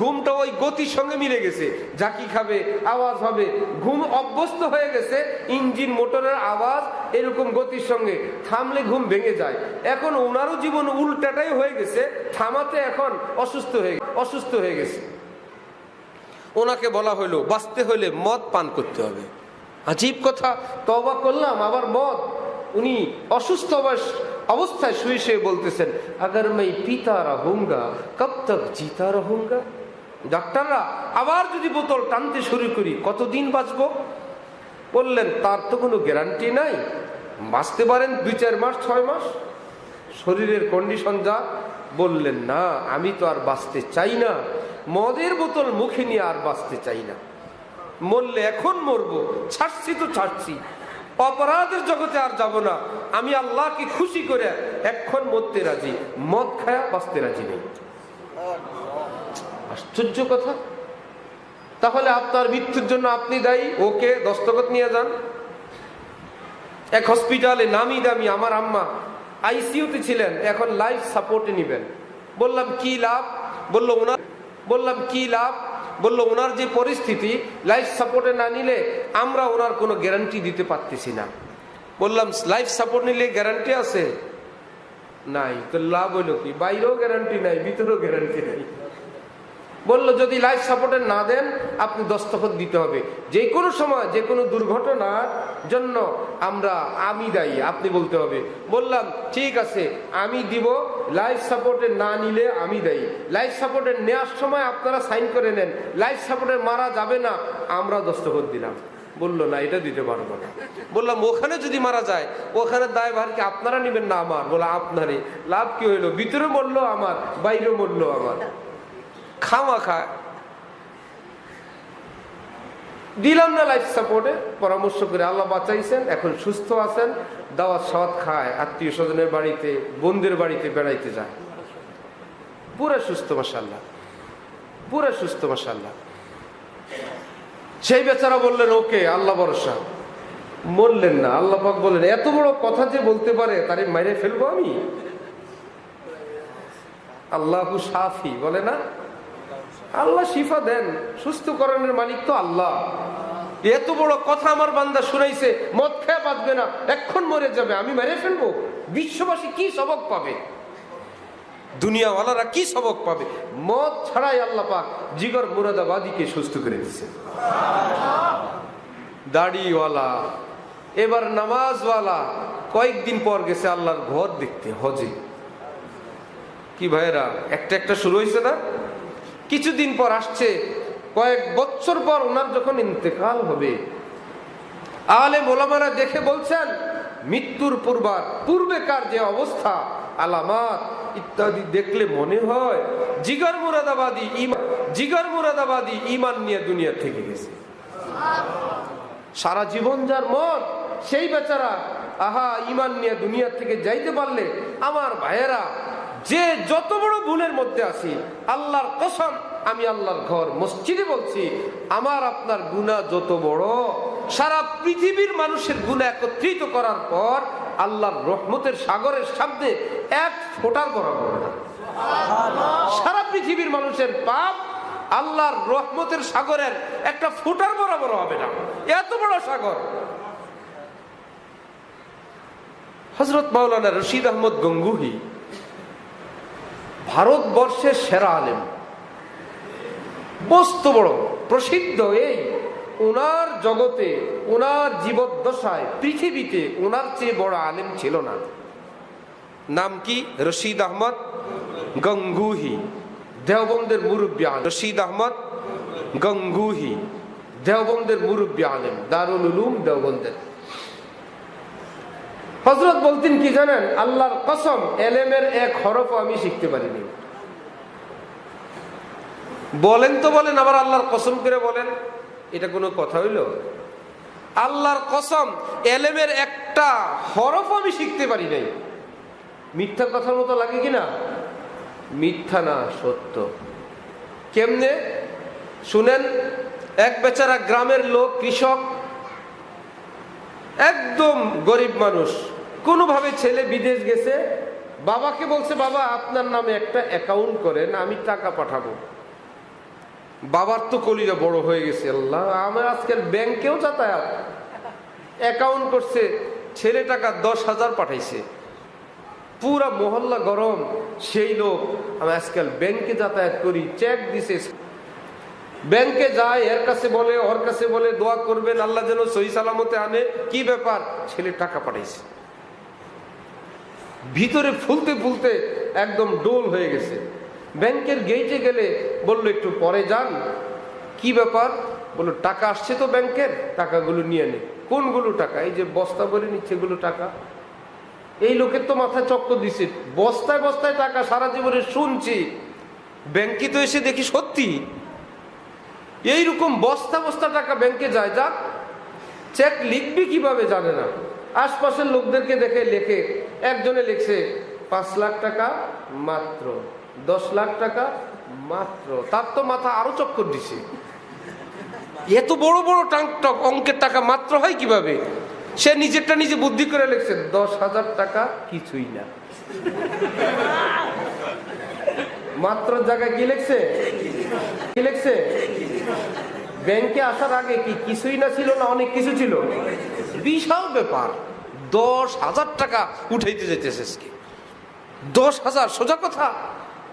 ঘুমটা ওই গতির সঙ্গে মিলে গেছে, ঝাঁকি খাবে, আওয়াজ হবে, ঘুম অভ্যস্ত হয়ে গেছে। ইঞ্জিন মোটরের আওয়াজ এরকম গতির সঙ্গে, থামলে ঘুম ভেঙে যায়। এখন ওনারও জীবন উল্টাটাই হয়ে গেছে, থামাতে এখন অসুস্থ হয়ে গেছে। ওনাকে বলা হইলো বাঁচতে হইলে মদ পান করতে হবে। আজীব কথা, তওবা করলাম আবার মদ। উনি অসুস্থ অবস্থায় শুয়ে শুয়ে বলতেছেন, আগার मैं पीता रहूंगा कब तक जीता रहूंगा। ডাক্তাররা আবার যদি বোতল টানতে শুরু করি কতদিন বাঁচবো? বললেন তার তো কোনো গ্যারান্টি নাই, বাঁচতে পারেন 2-4 মাস 6 মাস, শরীরের কন্ডিশন যা। বললেন না, আমি তো আর বাঁচতে চাই না, মদের বোতল মুখে নিয়ে আর বাঁচতে চাই না। মরলে এখন মরবো, ছাড়ছি তো ছাড়ছি, অপরাধের জগতে আর যাব না। আমি আল্লাহকে খুশি করে এখন মরতে রাজি, মদ খায়া বাঁচতে রাজি নেই। আশ্চর্য কথা। তাহলে আপনার মৃত্যুর জন্য আপনি দায়ী। ওকে দস্তখত নিয়ে যান। এক হসপিটালে নামি দামি আমার আম্মা আইসিইউতে ছিলেন, এখন লাইফ সাপোর্টে নিবেন। বললাম কি লাভ? বললাম কি লাভ? বললো ওনার যে পরিস্থিতি, লাইফ সাপোর্টে না নিলে আমরা ওনার কোনো গ্যারান্টি দিতে পারতেছি না। বললাম লাইফ সাপোর্ট নিলে গ্যারান্টি আছে? নাই। তো লাভ হইলো কি? বাইরেও গ্যারান্টি নাই, ভিতরেও গ্যারান্টি নাই। বললো যদি লাইফ সাপোর্টে না দেন আপনি দস্তখত দিতে হবে, যে কোনো সময় যে কোনো দুর্ঘটনার জন্য আমি দায়ী, আপনি বলতে হবে। বললাম ঠিক আছে আমি দিব, লাইফ সাপোর্টে না নিলে আমি দায়ী। লাইফ সাপোর্টে নেওয়ার সময় আপনারা সাইন করে নেন, লাইফ সাপোর্টে মারা যাবে না, আমরা দস্তখত দিলাম। বললো না, এটা দিতে পারবো না। বললাম ওখানে যদি মারা যায়, ওখানে দায়ভার কি আপনারা নেবেন না আমার? বলে আপনারই। লাভ কি হইলো? ভিতরে মরলো আমার, বাইরে মরলো আমার, খামাখা। দিলাম না লাইফ সাপোর্টে, পরামর্শ করে আল্লাহ বাঁচাইছেন, এখন সুস্থ আছেন, দাওয়াত সাওয়াত খায়, আত্মীয় স্বজনের বাড়িতে, বোনদের বাড়িতে বেড়াইতে যায়, পুরা সুস্থ মাশাআল্লাহ, পুরা সুস্থ মাশাআল্লাহ। সেই বেচারা বললেন ওকে, আল্লাহ ভরসা, মরলেন না। আল্লাহ পাক বললেন এত বড় কথা যে বলতে পারে তারে মাইরে ফেলবো আমি? আল্লাহু শাফি বলে না, আল্লাহ শিফা দেন, সুস্থকরণের মালিক তো আল্লাহ। এত বড় কথা আমার বান্দা শুনাইছে, মদ খেয়ে বাঁচবে না, এখন মরে যাবে, আমি মেরে ফেলবো? বিশ্ববাসী কি সবক পাবে? দুনিয়াওয়ালারা কি সবক পাবে? মদ ছাড়াই আল্লাহ পাক জিগর মুরাদাবাদীকে সুস্থ করে দিচ্ছে। দাড়িওয়ালা, এবার নামাজওয়ালা, কয়েকদিন পর গেছে আল্লাহর ঘর দেখতে হজে। কি ভাইরা, একটা একটা শুরু হয়েছে না? কিছুদিন পর আসছে, কয়েক বছর পর ওনার যখন ইন্তেকাল হবে, আলেম ওলামারা দেখে বলছেন মৃত্যুর পূর্বেকার যে অবস্থা, আলামাত ইত্যাদি দেখলে মনে হয় জিগর মুরাদাবাদী ঈমান নিয়ে দুনিয়া থেকে গেছে। সারা জীবন যার মত, সেই বেচারা আহা ঈমান নিয়ে দুনিয়া থেকে যাইতে পারলে, আমার ভাইয়েরা যে যত বড় ভুলের মধ্যে আছি, আল্লাহর কসম, আমি আল্লাহর ঘর মসজিদে বলছি, আমার আপনার গুনাহ যত বড়, সারা পৃথিবীর মানুষের গুনাহ একত্রিত করার পর আল্লাহর রহমতের সাগরের সামনে এক ফোঁটার বরাবর না। সারা পৃথিবীর মানুষের পাপ আল্লাহর রহমতের সাগরের একটা ফোঁটার বরাবর হবে না, এত বড় সাগর। হযরত মাওলানা রশিদ আহমদ গঙ্গুহি ভারতবর্ষের সেরা আলেম, বস্তু বড় প্রসিদ্ধ। এই ওনার জগতে, ওনার জীবদ্দশায় পৃথিবীতে ওনার চেয়ে বড় আলেম ছিল না। নাম কি? রশিদ আহমদ গঙ্গুহি, দেওবন্দের মুরব্বী আলেম। রশিদ আহমদ গঙ্গুহি দেওবন্দের মুরব্বী আলেম, দারুল উলুম দেওবন্দের। হযরত বলতেন কি জানেন? আল্লাহর কসম, এলেমের এক হরফও আমি শিখতে পারিনি। বলেন তো বলেন, আবার আল্লাহর কসম করে বলেন, এটা কোনো কথা হইল? আল্লাহর কসম, এলেমের একটা হরফও আমি শিখতে পারি নাই। মিথ্যা কথার মতো লাগে কিনা? মিথ্যা না, সত্য। কেমনে শুনেন। এক বেচারা গ্রামের লোক, কৃষক, একদম গরিব মানুষ, কোনোভাবে ছেলে বিদেশ গেছে, বাবাকে বলছে বাবা আপনার নামে একটা অ্যাকাউন্ট করেন, আমি টাকা পাঠাবো। বাবার তো কলিজা বড় হয়ে গেছে, আল্লাহ আমার আজকাল ব্যাংকেও যাতায়াত, অ্যাকাউন্ট করছে, ছেলে টাকা 10,000 পাঠাইছে, পুরা মহল্লা গরম। সেই লোক, আমি আজকাল ব্যাংকে যাতায়াত করি, চেক দিছে, ব্যাংকে যায়, এর কাছে বলে ওর কাছে বলে দোয়া করবেন আল্লাহ যেন সহি সালামতে আনে। কি ব্যাপার? ছেলে টাকা পাঠাইছে। ভিতরে ফুলতে ফুলতে একদম ডোল হয়ে গেছে। ব্যাংকের গেইটে গেলে বললো একটু পরে যান। কি ব্যাপার? বললো টাকা আসছে তো ব্যাংকের, টাকাগুলো নিয়ে নে। কোনগুলো টাকা? এই যে বস্তা ভরে নিচ্ছে এগুলো টাকা। এই লোকের তো মাথায় চক্কর দিছে, বস্তায় বস্তায় টাকা, সারা জীবনে শুনছি, ব্যাংকে তো এসে দেখি সত্যি এইরকম বস্তা বস্তা টাকা ব্যাংকে যায়। যাক, চেক লিখবি কিভাবে জানে না, আশপাশের লোকদেরকে দেখে লেখে। একজনে লিখছে 5 লাখ টাকা মাত্র, 10 লাখ টাকা মাত্র। তার তো মাথা আরো চক্কর দিছে, এত বড় বড় টাক অঙ্কের টাকা মাত্র হয় কিভাবে? সে নিজেরটা নিজে বুদ্ধি করে লিখছে 10,000 টাকা কিছুই না। মাত্র জায়গায় কি লিখছে? কি লিখছে? ব্যাংকে আসার আগে কি কিছুই না ছিল না অনেক কিছু ছিল? বিশাল ব্যাপার। 10,000 টাকা উঠাইতে যেতেছে, 10,000 সোজা কথা।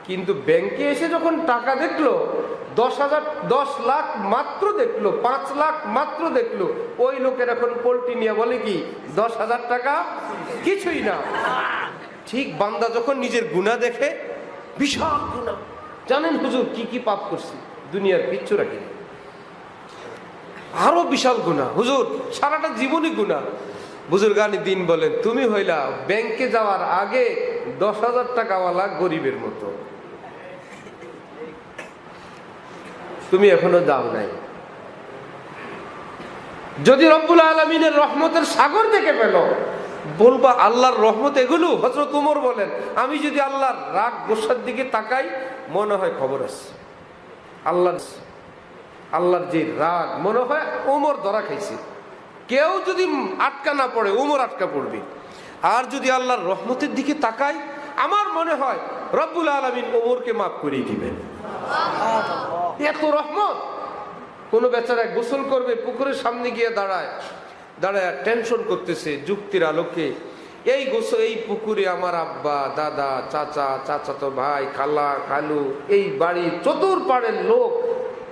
কিন্তু ব্যাংকে এসে যখন টাকা দেখলো 10 লাখ মাত্র দেখলো, 5 লাখ মাত্র দেখলো, ওই লোকের এখন পোল্টি নিয়ে বলে কি 10,000 টাকা কিছুই না। ঠিক বান্দা যখন নিজের গুনাহ দেখে, বিশাল গুনাহ, জানেন হুজুর কি কি পাপ করছি, দুনিয়ার কিচ্ছু রাখি। আরো বিশাল গুনাহ। হুজুর সারাটা জীবনই গুনাহ। বুজুর্গানি দিন বলেন, তুমি হইলা ব্যাংকে যাওয়ার আগে 10,000 টাকাওয়ালা গরিবের মতো, তুমি এখনো যাও নাই। যদি রব্বুল আলামিনের রহমতের সাগর দেখে পেল, বলবা আল্লাহর রহমত এগুলো। হযরত ওমর বলেন, আমি যদি আল্লাহর রাগ গোসার দিকে তাকাই, মনে হয় খবর আছে। আল্লাহর যে রাগ, মনে হয় ওমর ধরা খাইছে। কেউ যদি আটকা না পড়ে, ওমর আটকা পড়বে। আর যদি আল্লাহর রহমতের দিকে তাকাই, আমার মনে হয় রব্বুল আলামিন ওমরকে মাফ করে দিবেন। এত রহমত। কোন বেচারা গোসল করবে, পুকুরের সামনে গিয়ে দাঁড়ায় টেনশন করতেছে যুক্তির আলোকে, এই পুকুরে আমার আব্বা, দাদা, চাচা, চাচাতো ভাই, খালা, খালু, এই বাড়ির চতুর্পাড়ের লোক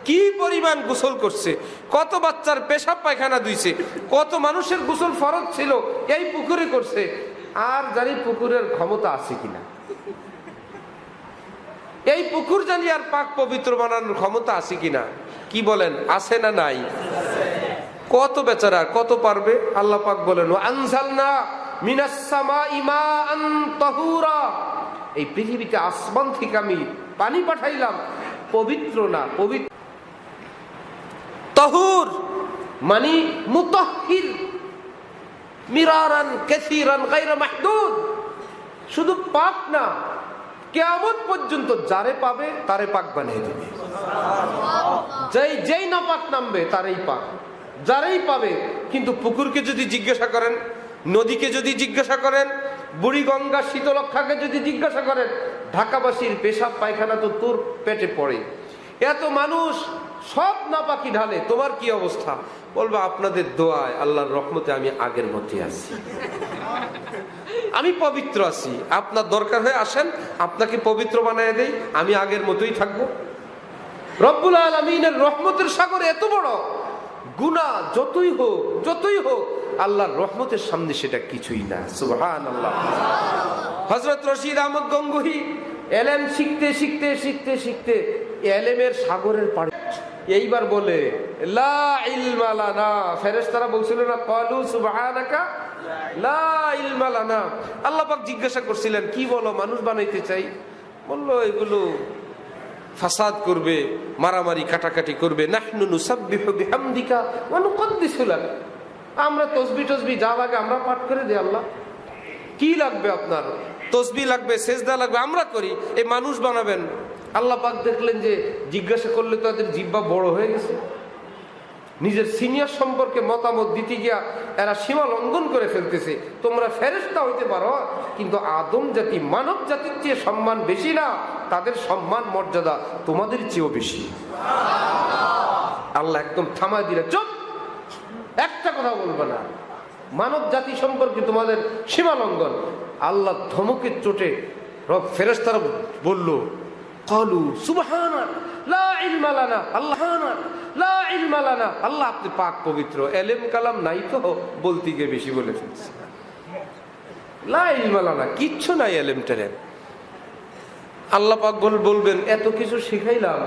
কি পরিমাণ গোসল করছে, কত বাচ্চার পেশাব পায়খানা ধুইছে, কত মানুষের গোসল ফরজ ছিল এই পুকুরে করছে। আর জানি পুকুরের ক্ষমতা আছে কিনা, এই পুকুর জানি আর পাক পবিত্র বানানোর ক্ষমতা আছে কিনা। কি বলেন, আছে না নাই? কত বেচারা, কত পারবে? আল্লাহ পাক বলেন, আনজালনা মিনাস সামাই মাআন তাহুরা, এই পৃথিবীতে আসমান থেকে আমি পানি পাঠাইলাম, পবিত্র না, পবিত্র। তাহুর মানে মুতাহহির, মিরারান কাসীরান গায়রা মাহদুদ। শুধু পাক না, কিয়ামত পর্যন্ত যারে পাবে তারে পাক বানিয়ে দিবে। যেই না পাক নামবে তারই পাক, যারাই পাবে। কিন্তু পুকুরকে যদি জিজ্ঞাসা করেন, নদীকে যদি জিজ্ঞাসা করেন, বুড়ি গঙ্গা শীতলক্ষাকে যদি জিজ্ঞাসা করেন, ঢাকাবাসীর পেশাব পায়খানা তো তোর পেটে পড়ে। এত মানুষ সব নাপাকি ঢালে, তোমার কি অবস্থা? বলবে আপনাদের দোয়ায়, আল্লাহর রহমতে আমি আগের মধ্যে আছি, আমি পবিত্র আছি। আপনার দরকার হয়ে আসেন, আপনাকে পবিত্র বানিয়ে দেই, আমি আগের মতোই থাকবো। রব্বুল আলামিনের রহমতের সাগর এত বড়, গুনাহ যতই হোক আল্লাহর রহমতের সামনে সেটা কিছুই না। সুবহানাল্লাহ। হযরত রশিদ আহমদ গঙ্গোহী এলেম শিখতে এলেমের সাগরের পাড়ে এইবার বলে, লা ইলমা লানা। ফেরেশতারা বলছিল না, ক্বালু সুবহানাকা লা ইলমা লানা। আল্লাহ পাক জিজ্ঞাসা করছিলেন, কি বলো? মানুষ বানাইতে চাই। বললো এগুলো ফাসাদ করবে, মারামারি কাটাকাটি করবে। নাহনু নুসাব্বিহু বিহামদিকা ওয়া নুকদ্দিসু লাক, আমরা তসবিহ যা লাগে আমরা পাঠ করে দিই। আল্লাহ কি লাগবে আপনার? তসবিহ লাগবে, সেজদা লাগবে, আমরা করি। এই মানুষ বানাবেন? আল্লাহ পাক দেখলেন যে জিজ্ঞাসা করলে তো তাদের জিহ্বা বড় হয়ে গেছে, নিজের সিনিয়র সম্পর্কে মতামত দিতে গিয়া এরা সীমা লঙ্ঘন করে ফেলতেছে। তোমরা ফেরেশতা হইতে পারো, কিন্তু আদম জাতি মানব জাতির চেয়ে সম্মান বেশি না, তাদের সম্মান মর্যাদা তোমাদের চেয়েও বেশি। আল্লাহ একদম থামায় দিলে, চুপ, একটা কথা বলবে না, মানব জাতি সম্পর্কে তোমাদের সীমা লঙ্ঘন। আল্লাহ ধমকের চোটে ফেরেশতারা বলল, ক্বালু সুবহানা লা ইলমা লানা, আল্লাহনা লা ইলমা লানা। আল্লাহ আপনি পাক পবিত্র, এলেম কালাম নাই তো বলতে গিয়ে বেশি বলে ফেলছে। লা ইলমা লানা, কিচ্ছু নাই এলেম টেলেম। আল্লাহ পাক বলবেন, এত কিছু শিখাইলাম,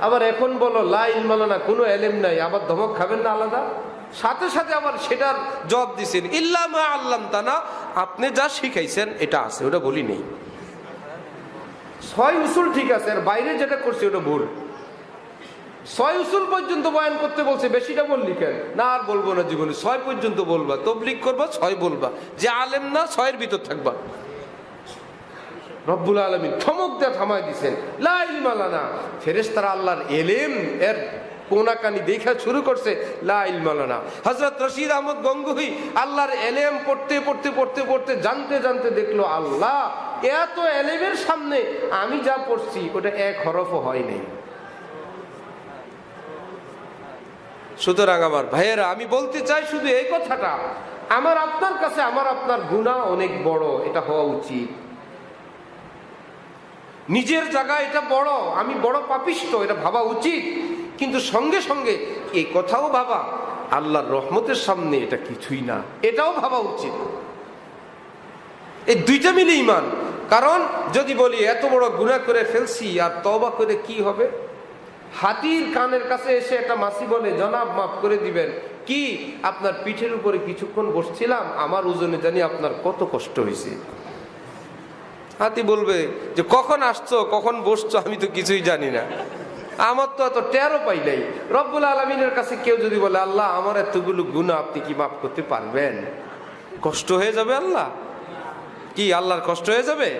আবার এখন বলো লা ইলমা লানা, কোনো এলেম নাই, আবার ধমক খাবেন না আলাদা? সাথে সাথে আবার সেটার জবাব দিছেন, ইল্লা মা আল্লামতানা, আপনি যা শিখাইছেন এটা আছে, ওটা বলি নেই। 6 উসুল ঠিক আছে, আর বাইরে যেটা করছে ওটা ভুল। 6 উসুল পর্যন্ত বয়ান করতে বলছে, বেশিটা বললি কেন? না আর বলবো না জীবনে, 6 পর্যন্ত বলবা, তবলিগ করবা 6 বলবা, যে আলেম না 6-এর ভিতর থাকবা। রব্বুল আলামিন ধমক দিয়ে থামায় দিছেন, লা ইলমা লানা। ফেরেশতারা আল্লাহর এলেম এর কোনাকানি দেখা শুরু করছে, লা ইলমা লানা। হযরত রশিদ আহমদ গঙ্গোহী আল্লাহর এলেম পড়তে জানতে দেখলো, আল্লাহ এত এলেমের সামনে আমি যা পড়ছি ওটা এক হরফও হয় নাই। সুতরাং আমার ভাইয়েরা, আমি বলতে চাই শুধু এই কথাটা, আমার আপনার কাছে আমার আপনার গুনাহ অনেক বড়, এটা হওয়া উচিত। নিজের জায়গায় এটা বড়, আমি বড় পাপিষ্ঠ, এটা ভাবা উচিত। কিন্তু সঙ্গে সঙ্গে এই কথাও ভাবা, আল্লাহর রহমতের সামনে এটা কিছুই না, এটাও ভাবা উচিত। এই দুইটা মিলে ঈমান। কারণ যদি বলি এত বড় গুনাহ করে ফেলছি আর তওবা করে কি হবে, হাতির কানের কাছে এসে একটা মাসি বলে, জনাব মাফ করে দিবেন, কি আপনার পিঠের উপরে কিছুক্ষণ বসছিলাম, আমার ওজনে জানি আপনার কত কষ্ট হয়েছে। হাতি বলবে যে কখন আসছো, কখন বসছো, আমি তো কিছুই জানি না, আমার তো এত টেরও পাই নাই। রব্বুল আলামিনের কাছে কেউ যদি বলে, আল্লাহ আমার এতগুলো গুনাহ আপনি কি মাফ করতে পারবেন? কষ্ট হয়ে যাবে আল্লাহ? কি আল্লাহর কষ্ট হয়ে যাবে?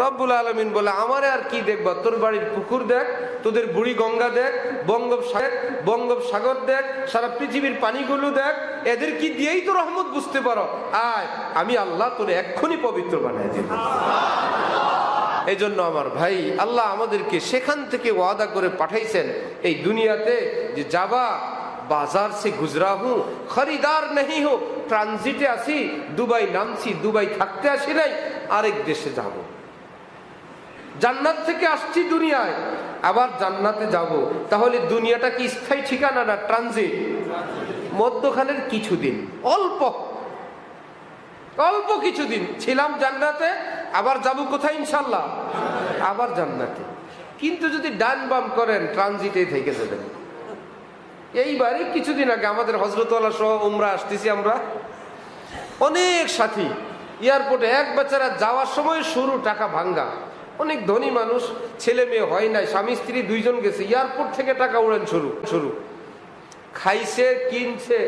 রব্বুল আলামিন বলে, আমারে আর কি দেখবা, তোর বাড়ির পুকুর দেখ, তোদের বুড়ি গঙ্গা দেখ, বঙ্গোপসাগর দেখ, সারা পৃথিবীর পানিগুলো দেখ, এদের কি দিয়েই তো রহমত বুঝতে পারো, আয় আমি আল্লাহ তোরে এক্ষুনি পবিত্র বানিয়ে দেব। এই জন্য আমার ভাই, আল্লাহ আমাদেরকে সেখান থেকে ওয়াদা করে পাঠাইছেন এই দুনিয়াতে যে যাবা বাজার সে গুজরা হুঁ, খরিদার নেই হো, ট্রানজিটে আসি, দুবাই নামছি, দুবাই থাকতে আসি নাই, আরেক দেশে যাব। জান্নাত থেকে আসছি দুনিয়ায়, আবার জান্নাতে যাব। তাহলে দুনিয়াটা কি স্থায়ী ঠিকানা না ট্রানজিট? মধ্যখানের কিছুদিন, অল্প অল্প কিছুদিন ছিলাম জান্নাতে, আবার যাব কোথায়? ইনশাল্লাহ আবার জান্নাতে। কিন্তু যদি ডান বাম করেন, ট্রানজিটে থেকে যাবেন। এইবারে কিছুদিন আগে আমাদের হযরতওয়ালা সহ উমরা আসতেছি আমরা, অনেক সাথী এয়ারপোর্টে, এক বেচারা যাওয়ার সময় শুরু টাকা ভাঙ্গা, অনেক ধনী মানুষ, ছেলে মেয়ে হয় নাই, স্বামী স্ত্রী দুইজন গেছে, এয়ারপোর্ট থেকে টাকা উড়ান শুরু খাইছে, কিনছে,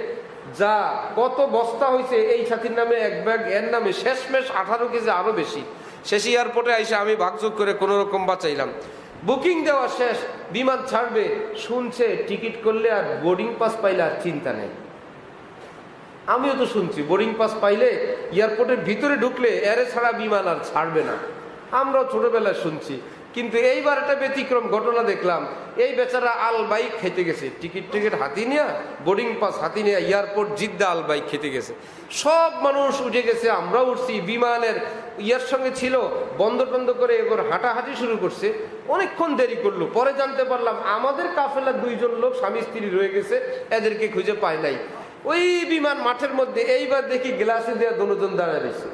যা কত বস্তা হয়েছে এই সাথীর নামে এক ব্যাগ, এর নামে শেষমেশ 18 কেজি আরো বেশি। শেষ এয়ারপোর্টে আইসে আমি ভাগযোগ করে কোনো রকম বাঁচাইলাম। বুকিং দেওয়া শেষ, বিমান ছাড়বে, শুনছে টিকিট করলে আর বোর্ডিং পাস পাইলে আর চিন্তা নেই। আমিও তো শুনছি বোর্ডিং পাস পাইলে এয়ারপোর্টের ভিতরে ঢুকলে এরে ছাড়া বিমান আর ছাড়বে না, আমরাও ছোটবেলায় শুনছি। কিন্তু এইবার একটা ব্যতিক্রম ঘটনা দেখলাম, এই বেচারা আল বাইক খেতে গেছে, টিকিট হাতি নিয়ে, বোর্ডিং পাস হাতি নিয়ে এয়ারপোর্ট জিদ্দা আল বাইক খেতে গেছে। সব মানুষ উঠে গেছে, আমরা উঠছি, বিমানের ইয়ার সঙ্গে ছিল, বন্ধ করে এবার হাঁটাহাঁটি শুরু করছে, অনেকক্ষণ দেরি করলো। পরে জানতে পারলাম আমাদের কাফেলার 2 জন লোক স্বামী স্ত্রী রয়ে গেছে, এদেরকে খুঁজে পায় নাই। ওই বিমান মাঠের মধ্যে এইবার দেখি গ্লাসে দেওয়া দুজন দাঁড়ায় রয়েছে।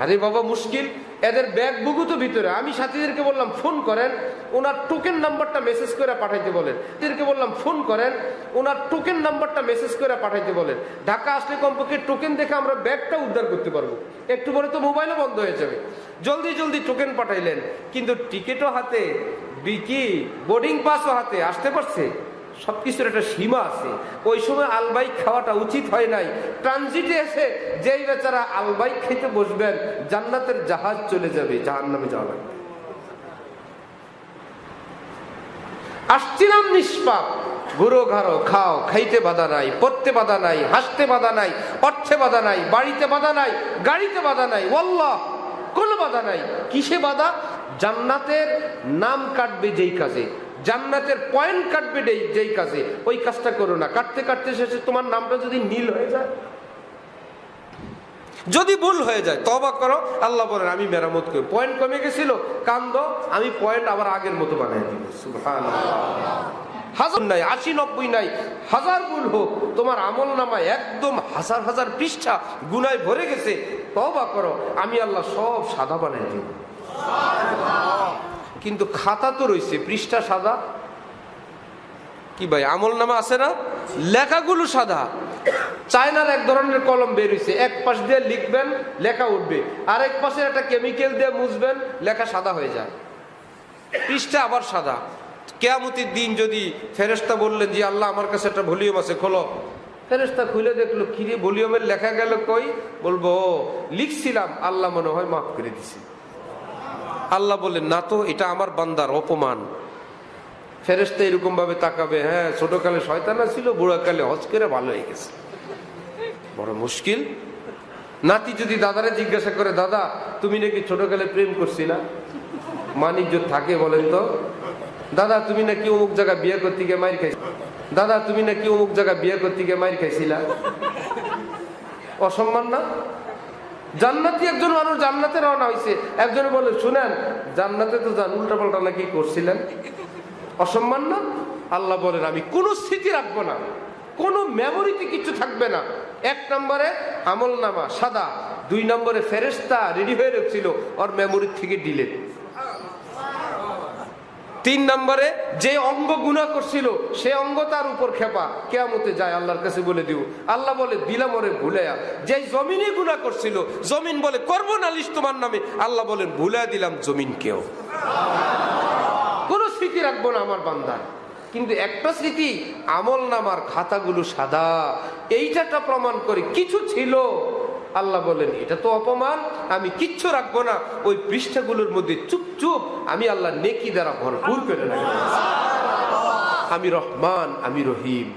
আরে বাবা মুশকিল, এদের ব্যাগ বুকু তো ভিতরে। আমি সাথীদেরকে বললাম ফোন করেন, ওনার টোকেন নাম্বারটা মেসেজ করে পাঠাইতে বলেন। এদেরকে বললাম ফোন করেন, ওনার টোকেন নাম্বারটা মেসেজ করে পাঠাইতে বলেন। ঢাকা আসলে কমপক্ষে টোকেন দেখে আমরা ব্যাগটা উদ্ধার করতে পারবো, একটু পরে তো মোবাইলও বন্ধ হয়ে যাবে। জলদি টোকেন পাঠাইলেন, কিন্তু টিকিটও হাতে, বিকি বোর্ডিং পাসও হাতে, আসতে পারছে। সবকিছুর একটা সীমা আছে। ওই সময় আলবাইক খাওয়াটা উচিত হয় নাই। ট্রানজিটে এসে যেই বেচারা আলবাইক খেতে বসবেন, জান্নাতের জাহাজ চলে যাবে, জাহান্নামে যাওয়া লাগবে। আসছিলাম নিষ্পাপ, গুঁড়ো ঘাড়ো খাও, খাইতে বাধা নাই, পড়তে বাধা নাই, হাসতে বাধা নাই, অর্থে বাধা নাই, বাড়িতে বাধা নাই, গাড়িতে বাধা নাই, ওয়াল্লাহ কোনো বাধা নাই। কিসে বাধা? জান্নাতের নাম কাটবে যেই কাজে, জান্নাতের পয়েন্ট কাটবে যেই কাজে, ওই কাজটা করো না। কাটতে শেষে তোমার নামটা যদি নীল হয়ে যায়, যদি ভুল হয়ে যায়, তওবা করো, আল্লাহ বলেন আমি মেরামত করি। পয়েন্ট কমে গেছিল, কান্দো, আমি পয়েন্ট আবার আগের মতো বানিয়ে দিব। সুবহানাল্লাহ। 1000 নাই, 80, 90 নাই, 1000 ভুল হোক, তোমার আমল নামায় একদম হাজার পৃষ্ঠা গুনায় ভরে গেছে, তওবা করো, আমি আল্লাহ সব সাদা বানিয়ে দিব। কিন্তু খাতা তো রয়েছে, পৃষ্ঠা সাদা। কি ভাই, আমল নামা আছে না, লেখাগুলো সাদা। চায়নার এক ধরনের কলম বের হয়েছে, এক পাশ দিয়ে লিখবেন লেখা উঠবে, আর এক পাশে একটা কেমিক্যাল দিয়ে মুছবেন, লেখা সাদা হয়ে যায়, পৃষ্ঠা আবার সাদা। কিয়ামতের দিন যদি ফেরেশতা বললেন যে আল্লাহ আমার কাছে একটা ভলিউম আছে, খোলো, ফেরেশতা খুলে দেখলো, কিরে ভলিউমের লেখা গেল কই? বলবো ও লিখছিলাম, আল্লাহ মনে হয় মাফ করে দিছি। আল্লাহ বললেন না তো, এটা আমার বান্দার অপমান। ফেরেশতা এরকম ভাবে তাকাবে, হ্যাঁ ছোটকালে শয়তানা ছিল, বুড়াকালে হজ করে ভালো হয়ে গেছে। বড় মুশকিল। নাতি যদি দাদারে জিজ্ঞাসা করে, দাদা তুমি নাকি ছোটকালে প্রেম করছিলা, মানিজ্য থাকে বলেন তো? দাদা তুমি নাকি অমুক জায়গা বিয়ে করতে গিয়ে মাইর খাইছি, দাদা তুমি নাকি অমুক জায়গা বিয়ে করতে গিয়ে মাইর খাইছিলা। অসম্মান না? জান্নাতি একজন মানুষ জান্নাতে রওনা হয়েছে, একজনে বলে শুনেন জান্নাতে তো যান, উল্টা পাল্টা নাকি করছিলেন। অসম্মান না? আল্লাহ বলেন আমি কোনো স্মৃতি রাখবো না, কোনো মেমোরিতে কিছু থাকবে না। 1 নম্বরে আমল নামা সাদা, 2 নম্বরে ফেরেশতা রেডি হয়ে রাখছিল, ওর মেমোরি থেকে ডিলেট। 3 নম্বরে যে অঙ্গ গুনাহ করছিল সে অঙ্গ তার উপর খেপা, কিয়ামতে যায় আল্লাহর কাছে বলে দিব। আল্লাহ বলে দিলাম ওরে ভুলাইয়া। যে জমিনে গুনাহ করছিল জমিন বলে করব নালিশ তোমার নামে, আল্লাহ বলেন ভুলাইয়া দিলাম জমিনকেও। কোনো স্মৃতি রাখবো না আমার বান্দার, কিন্তু একটা স্মৃতি, আমল নামার খাতাগুলো সাদা। এইটা প্রমাণ করে কিছু ছিল, আল্লাহ বলেন এটা তো অপমান, আমি কিচ্ছু রাখবো না। ওই পৃষ্ঠাগুলোর মধ্যে চুপ চুপ আমি আল্লাহ নেকি দ্বারা ভরপুর করে রাখবো। আমি রহমান, আমি রহিম।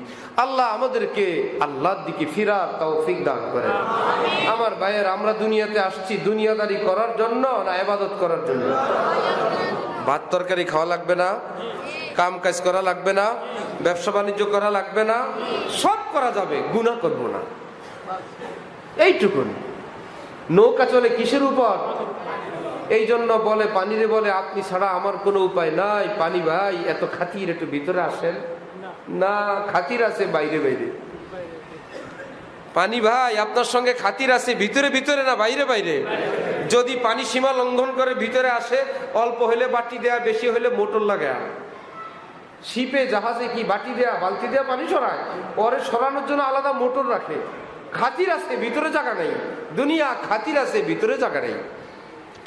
আল্লাহ আমাদেরকে আল্লাহর দিকে ফিরার তৌফিক দান করেন। আমার ভাইয়ের, আমরা দুনিয়াতে আসছি দুনিয়াদারি করার জন্য না ইবাদত করার জন্য? ভাত তরকারি খাওয়া লাগবে না, কাম কাজ করা লাগবে না, ব্যবসা বাণিজ্য করা লাগবে না, সব করা যাবে, গুনাহ করব না, এইটুকুন। নৌকা চলে কিসের উপর? এই জন্য বলে পানিরে বলে আপনি ছাড়া আমার কোনো উপায় নাই। পানি ভাই এত খাতির, একটু ভিতরে আসেন না। খাতির আছে বাইরে বাইরে। পানি ভাই আপনার সঙ্গে খাতির আছে ভিতরে ভিতরে না বাইরে বাইরে। যদি পানি সীমা লঙ্ঘন করে ভিতরে আসে, অল্প হলে বাটি দেয়া, বেশি হলে মোটর লাগায়। শিপে জাহাজে কি বাটি দেয়া বালতি দেয়া পানি সরায়? পরে সরানোর জন্য আলাদা মোটর রাখে। খাতির আছে ভিতরে জায়গা নেই। দুনিয়া খাতির আছে ভিতরে জায়গা নেই।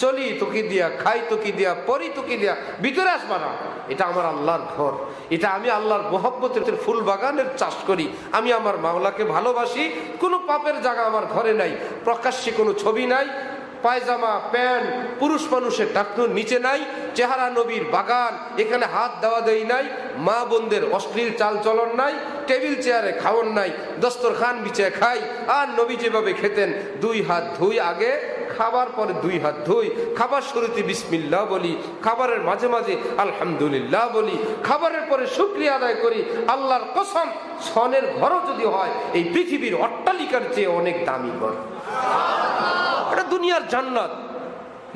চলি তোকে দিয়া, খাই তোকে দিয়া, পরি তোকে দিয়া, ভিতরে আসবা না। এটা আমার আল্লাহর ঘর, এটা আমি আল্লাহর মহব্বতের ফুল বাগানের চাষ করি। আমি আমার মাওলাকে ভালোবাসি। কোনো পাপের জায়গা আমার ঘরে নাই। প্রকাশ্যে কোনো ছবি নাই, পায়জামা প্যান্ট পুরুষ মানুষের টাকনুর নিচে নাই, চেহারা নবীর বাগান, এখানে হাত দেওয়া দেই নাই, মা বোনদের অশ্লীল চাল চলন নাই, টেবিল চেয়ারে খাওয়ান নাই, দস্তরখান বিছিয়ে খাই। আর নবী যেভাবে খেতেন, 2 হাত ধুই আগে, খাবার পরে 2 হাত ধুই, খাবার শুরুতে বিসমিল্লাহ বলি, খাবারের মাঝে মাঝে আলহামদুলিল্লাহ বলি, খাবারের পরে শুকরিয়া আদায় করি। আল্লাহর কসম, সনের ঘরও যদি হয় এই পৃথিবীর অট্টালিকার চেয়ে অনেক দামি ঘর। এটা দুনিয়ার জান্নাত।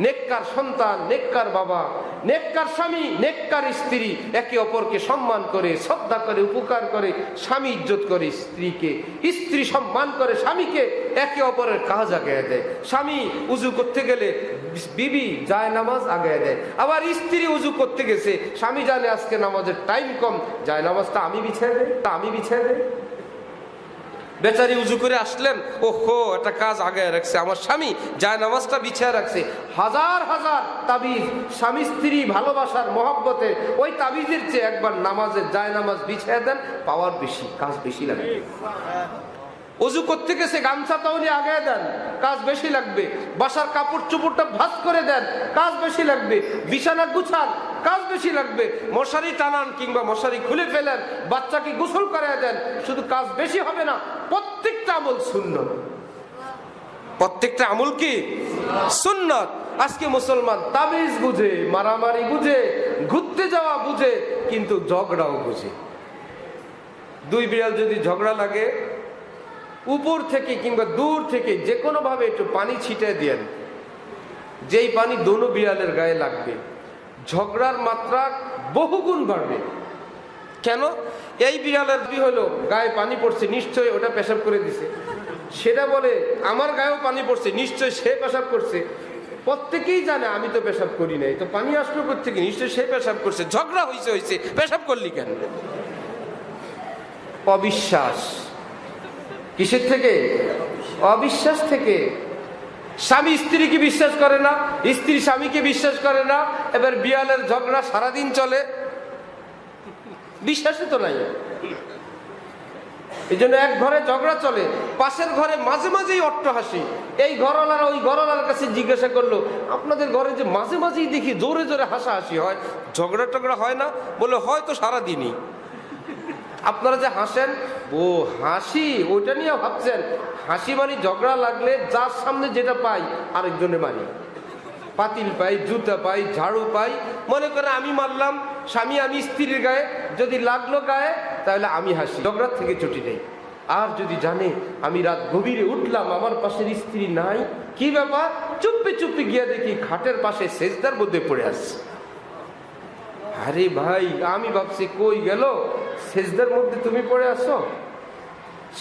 নেককার সন্তান, নেককার বাবা, নেককার স্বামী, নেককার স্ত্রী একে অপরকে সম্মান করে, শ্রদ্ধা করে, উপকার করে। স্বামী ইজ্জত করে স্ত্রীকে, স্ত্রী সম্মান করে স্বামীকে, একে অপরের কাজ আগায় দেয়। স্বামী উজু করতে গেলে বিবি যায় নামাজ আগায় দেয়। আবার স্ত্রী উজু করতে গেছে, স্বামী জানে আজকে নামাজের টাইম কম, যায় নামাজটা আমি বিছিয়ে দেয়, আমি বিছিয়ে দেয়। বেচারি উজু করে আসলেন, ওহো একটা কাজ আগায় রাখছে আমার স্বামী, যায় নামাজটা বিছিয়ে রাখছে। হাজার হাজার তাবিজ, স্বামী স্ত্রী ভালোবাসার মহব্বতে ওই তাবিজের চেয়ে একবার নামাজের যায় নামাজ বিছিয়ে দেন, পাওয়ার বেশি, কাজ বেশি লাগবে। উজু করতে গেছে গামছা তাওলি আগায় দেন, কাজ বেশি লাগবে। বাসার কাপড় চোপড়টা ভাঁজ করে দেন, কাজ বেশি লাগবে। বিছানা গুছান, কাজ বেশি লাগবে। মশারি টানান কিংবা মশারি খুলে ফেলেন, বাচ্চাকে গোসল করায় দেন, শুধু কাজ বেশি হবে না। প্রত্যেকটা আমল সুন্নত, প্রত্যেকটা আমল কি সুন্নত। আজকে মুসলমান তাবিজ বুঝে, মারামারি বুঝে, ঘুরতে যাওয়া বুঝে, কিন্তু ঝগড়াও বুঝে। 2 বিড়াল যদি ঝগড়া লাগে, উপর থেকে কিংবা দূর থেকে যে কোনো ভাবে একটু পানি ছিটিয়ে দেন, যেই পানি দোনো বিড়ালের গায়ে লাগবে, ঝগড়ার মাত্রা বহুগুণ বাড়বে। কেন? এই বিড়ালের কি হলো, গায়ে পানি পড়ছে, নিশ্চয়ই ওটা পেশাব করে দিছে। সেটা বলে আমার গায়েও পানি পড়ছে, নিশ্চয়ই সে পেশাব করছে। প্রত্যেকেই জানে আমি তো পেশাব করি নাই, তো পানি আসলো কোত্থেকে? নিশ্চয়ই সে পেশাব করছে। ঝগড়া হয়েছে, পেশাব করলি কেন? অবিশ্বাস। কিসের থেকে? অবিশ্বাস থেকে। স্বামী স্ত্রীকে বিশ্বাস করে না, স্ত্রী স্বামীকে বিশ্বাস করে না। এবার বিড়ালের ঝগড়া সারাদিন চলে, বিশ্বাসই তো নাই। এই জন্য এক ঘরে ঝগড়া চলে, পাশের ঘরে মাঝে মাঝেই অট্টহাসি। এই ঘরওয়ালারা ওই ঘরওয়ালার কাছে জিজ্ঞাসা করলো, আপনাদের ঘরে যে মাঝে মাঝেই দেখি জোরে জোরে হাসাহাসি হয়, ঝগড়া টগড়া হয় না? বলে হয়তো সারাদিনই। আপনারা যে হাসেন, ও হাসি, ওইটা নিয়ে ভাবছেন? হাসি মানে ঝগড়া লাগলে যার সামনে যেটা পাই আরেকজনে মারি। পাতিল পাই, জুতা পাই, ঝাড়ু পাই। মনে করে আমি মারলাম, স্বামী আমি স্ত্রীর গায়ে, যদি লাগলো গায়ে তাহলে আমি হাসি, ঝগড়ার থেকে ছুটি নেই। আর যদি জানে আমি রাত গভীরে উঠলাম, আমার পাশের স্ত্রী নাই, কি ব্যাপার? চুপি চুপি গিয়ে দেখি খাটের পাশে সেজদার মধ্যে পড়ে আসছে। আরে ভাই, আমি ভাবছি কই গেল, সেজদার মধ্যে তুমি পড়ে আসো।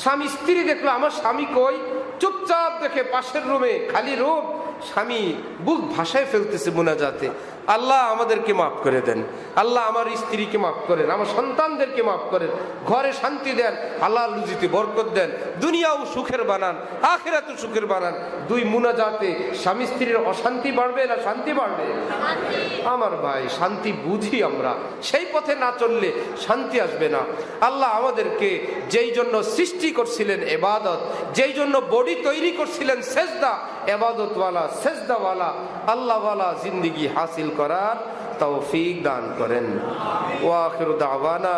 স্বামী স্ত্রী দেখলো আমার স্বামী কই, চুপচাপ দেখে পাশের রুমে, খালি রুম, স্বামী বুক ভাষায় ফেলতেছে মুনাজাতে, আল্লাহ আমাদেরকে মাফ করে দেন, আল্লাহ আমার স্ত্রীকে মাফ করেন, আমার সন্তানদেরকে মাফ করেন, ঘরে শান্তি দেন, আল্লাহ রুজিতে বরকত দেন, দুনিয়াও সুখের বানান, আখিরাতও সুখের বানান। দুই মুনাজাতে স্বামী স্ত্রীর অশান্তি বাড়বে না শান্তি বাড়বে? আমার ভাই, শান্তি বুঝি আমরা, সেই পথে না চললে শান্তি আসবে না। আল্লাহ আমাদেরকে যেই জন্য সৃষ্টি করছিলেন ইবাদত, যেই জন্য বডি তৈরি করছিলেন সেজদা, ইবাদতওয়ালা সেজদাওয়ালা আল্লাহওয়ালা জিন্দেগি হাসিল করার তৌফিক দান করেন। ওয়া আখিরু দাওয়ানা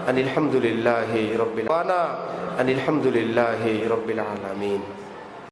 আনিল হামদুলিল্লাহি রাব্বিল আলামিন।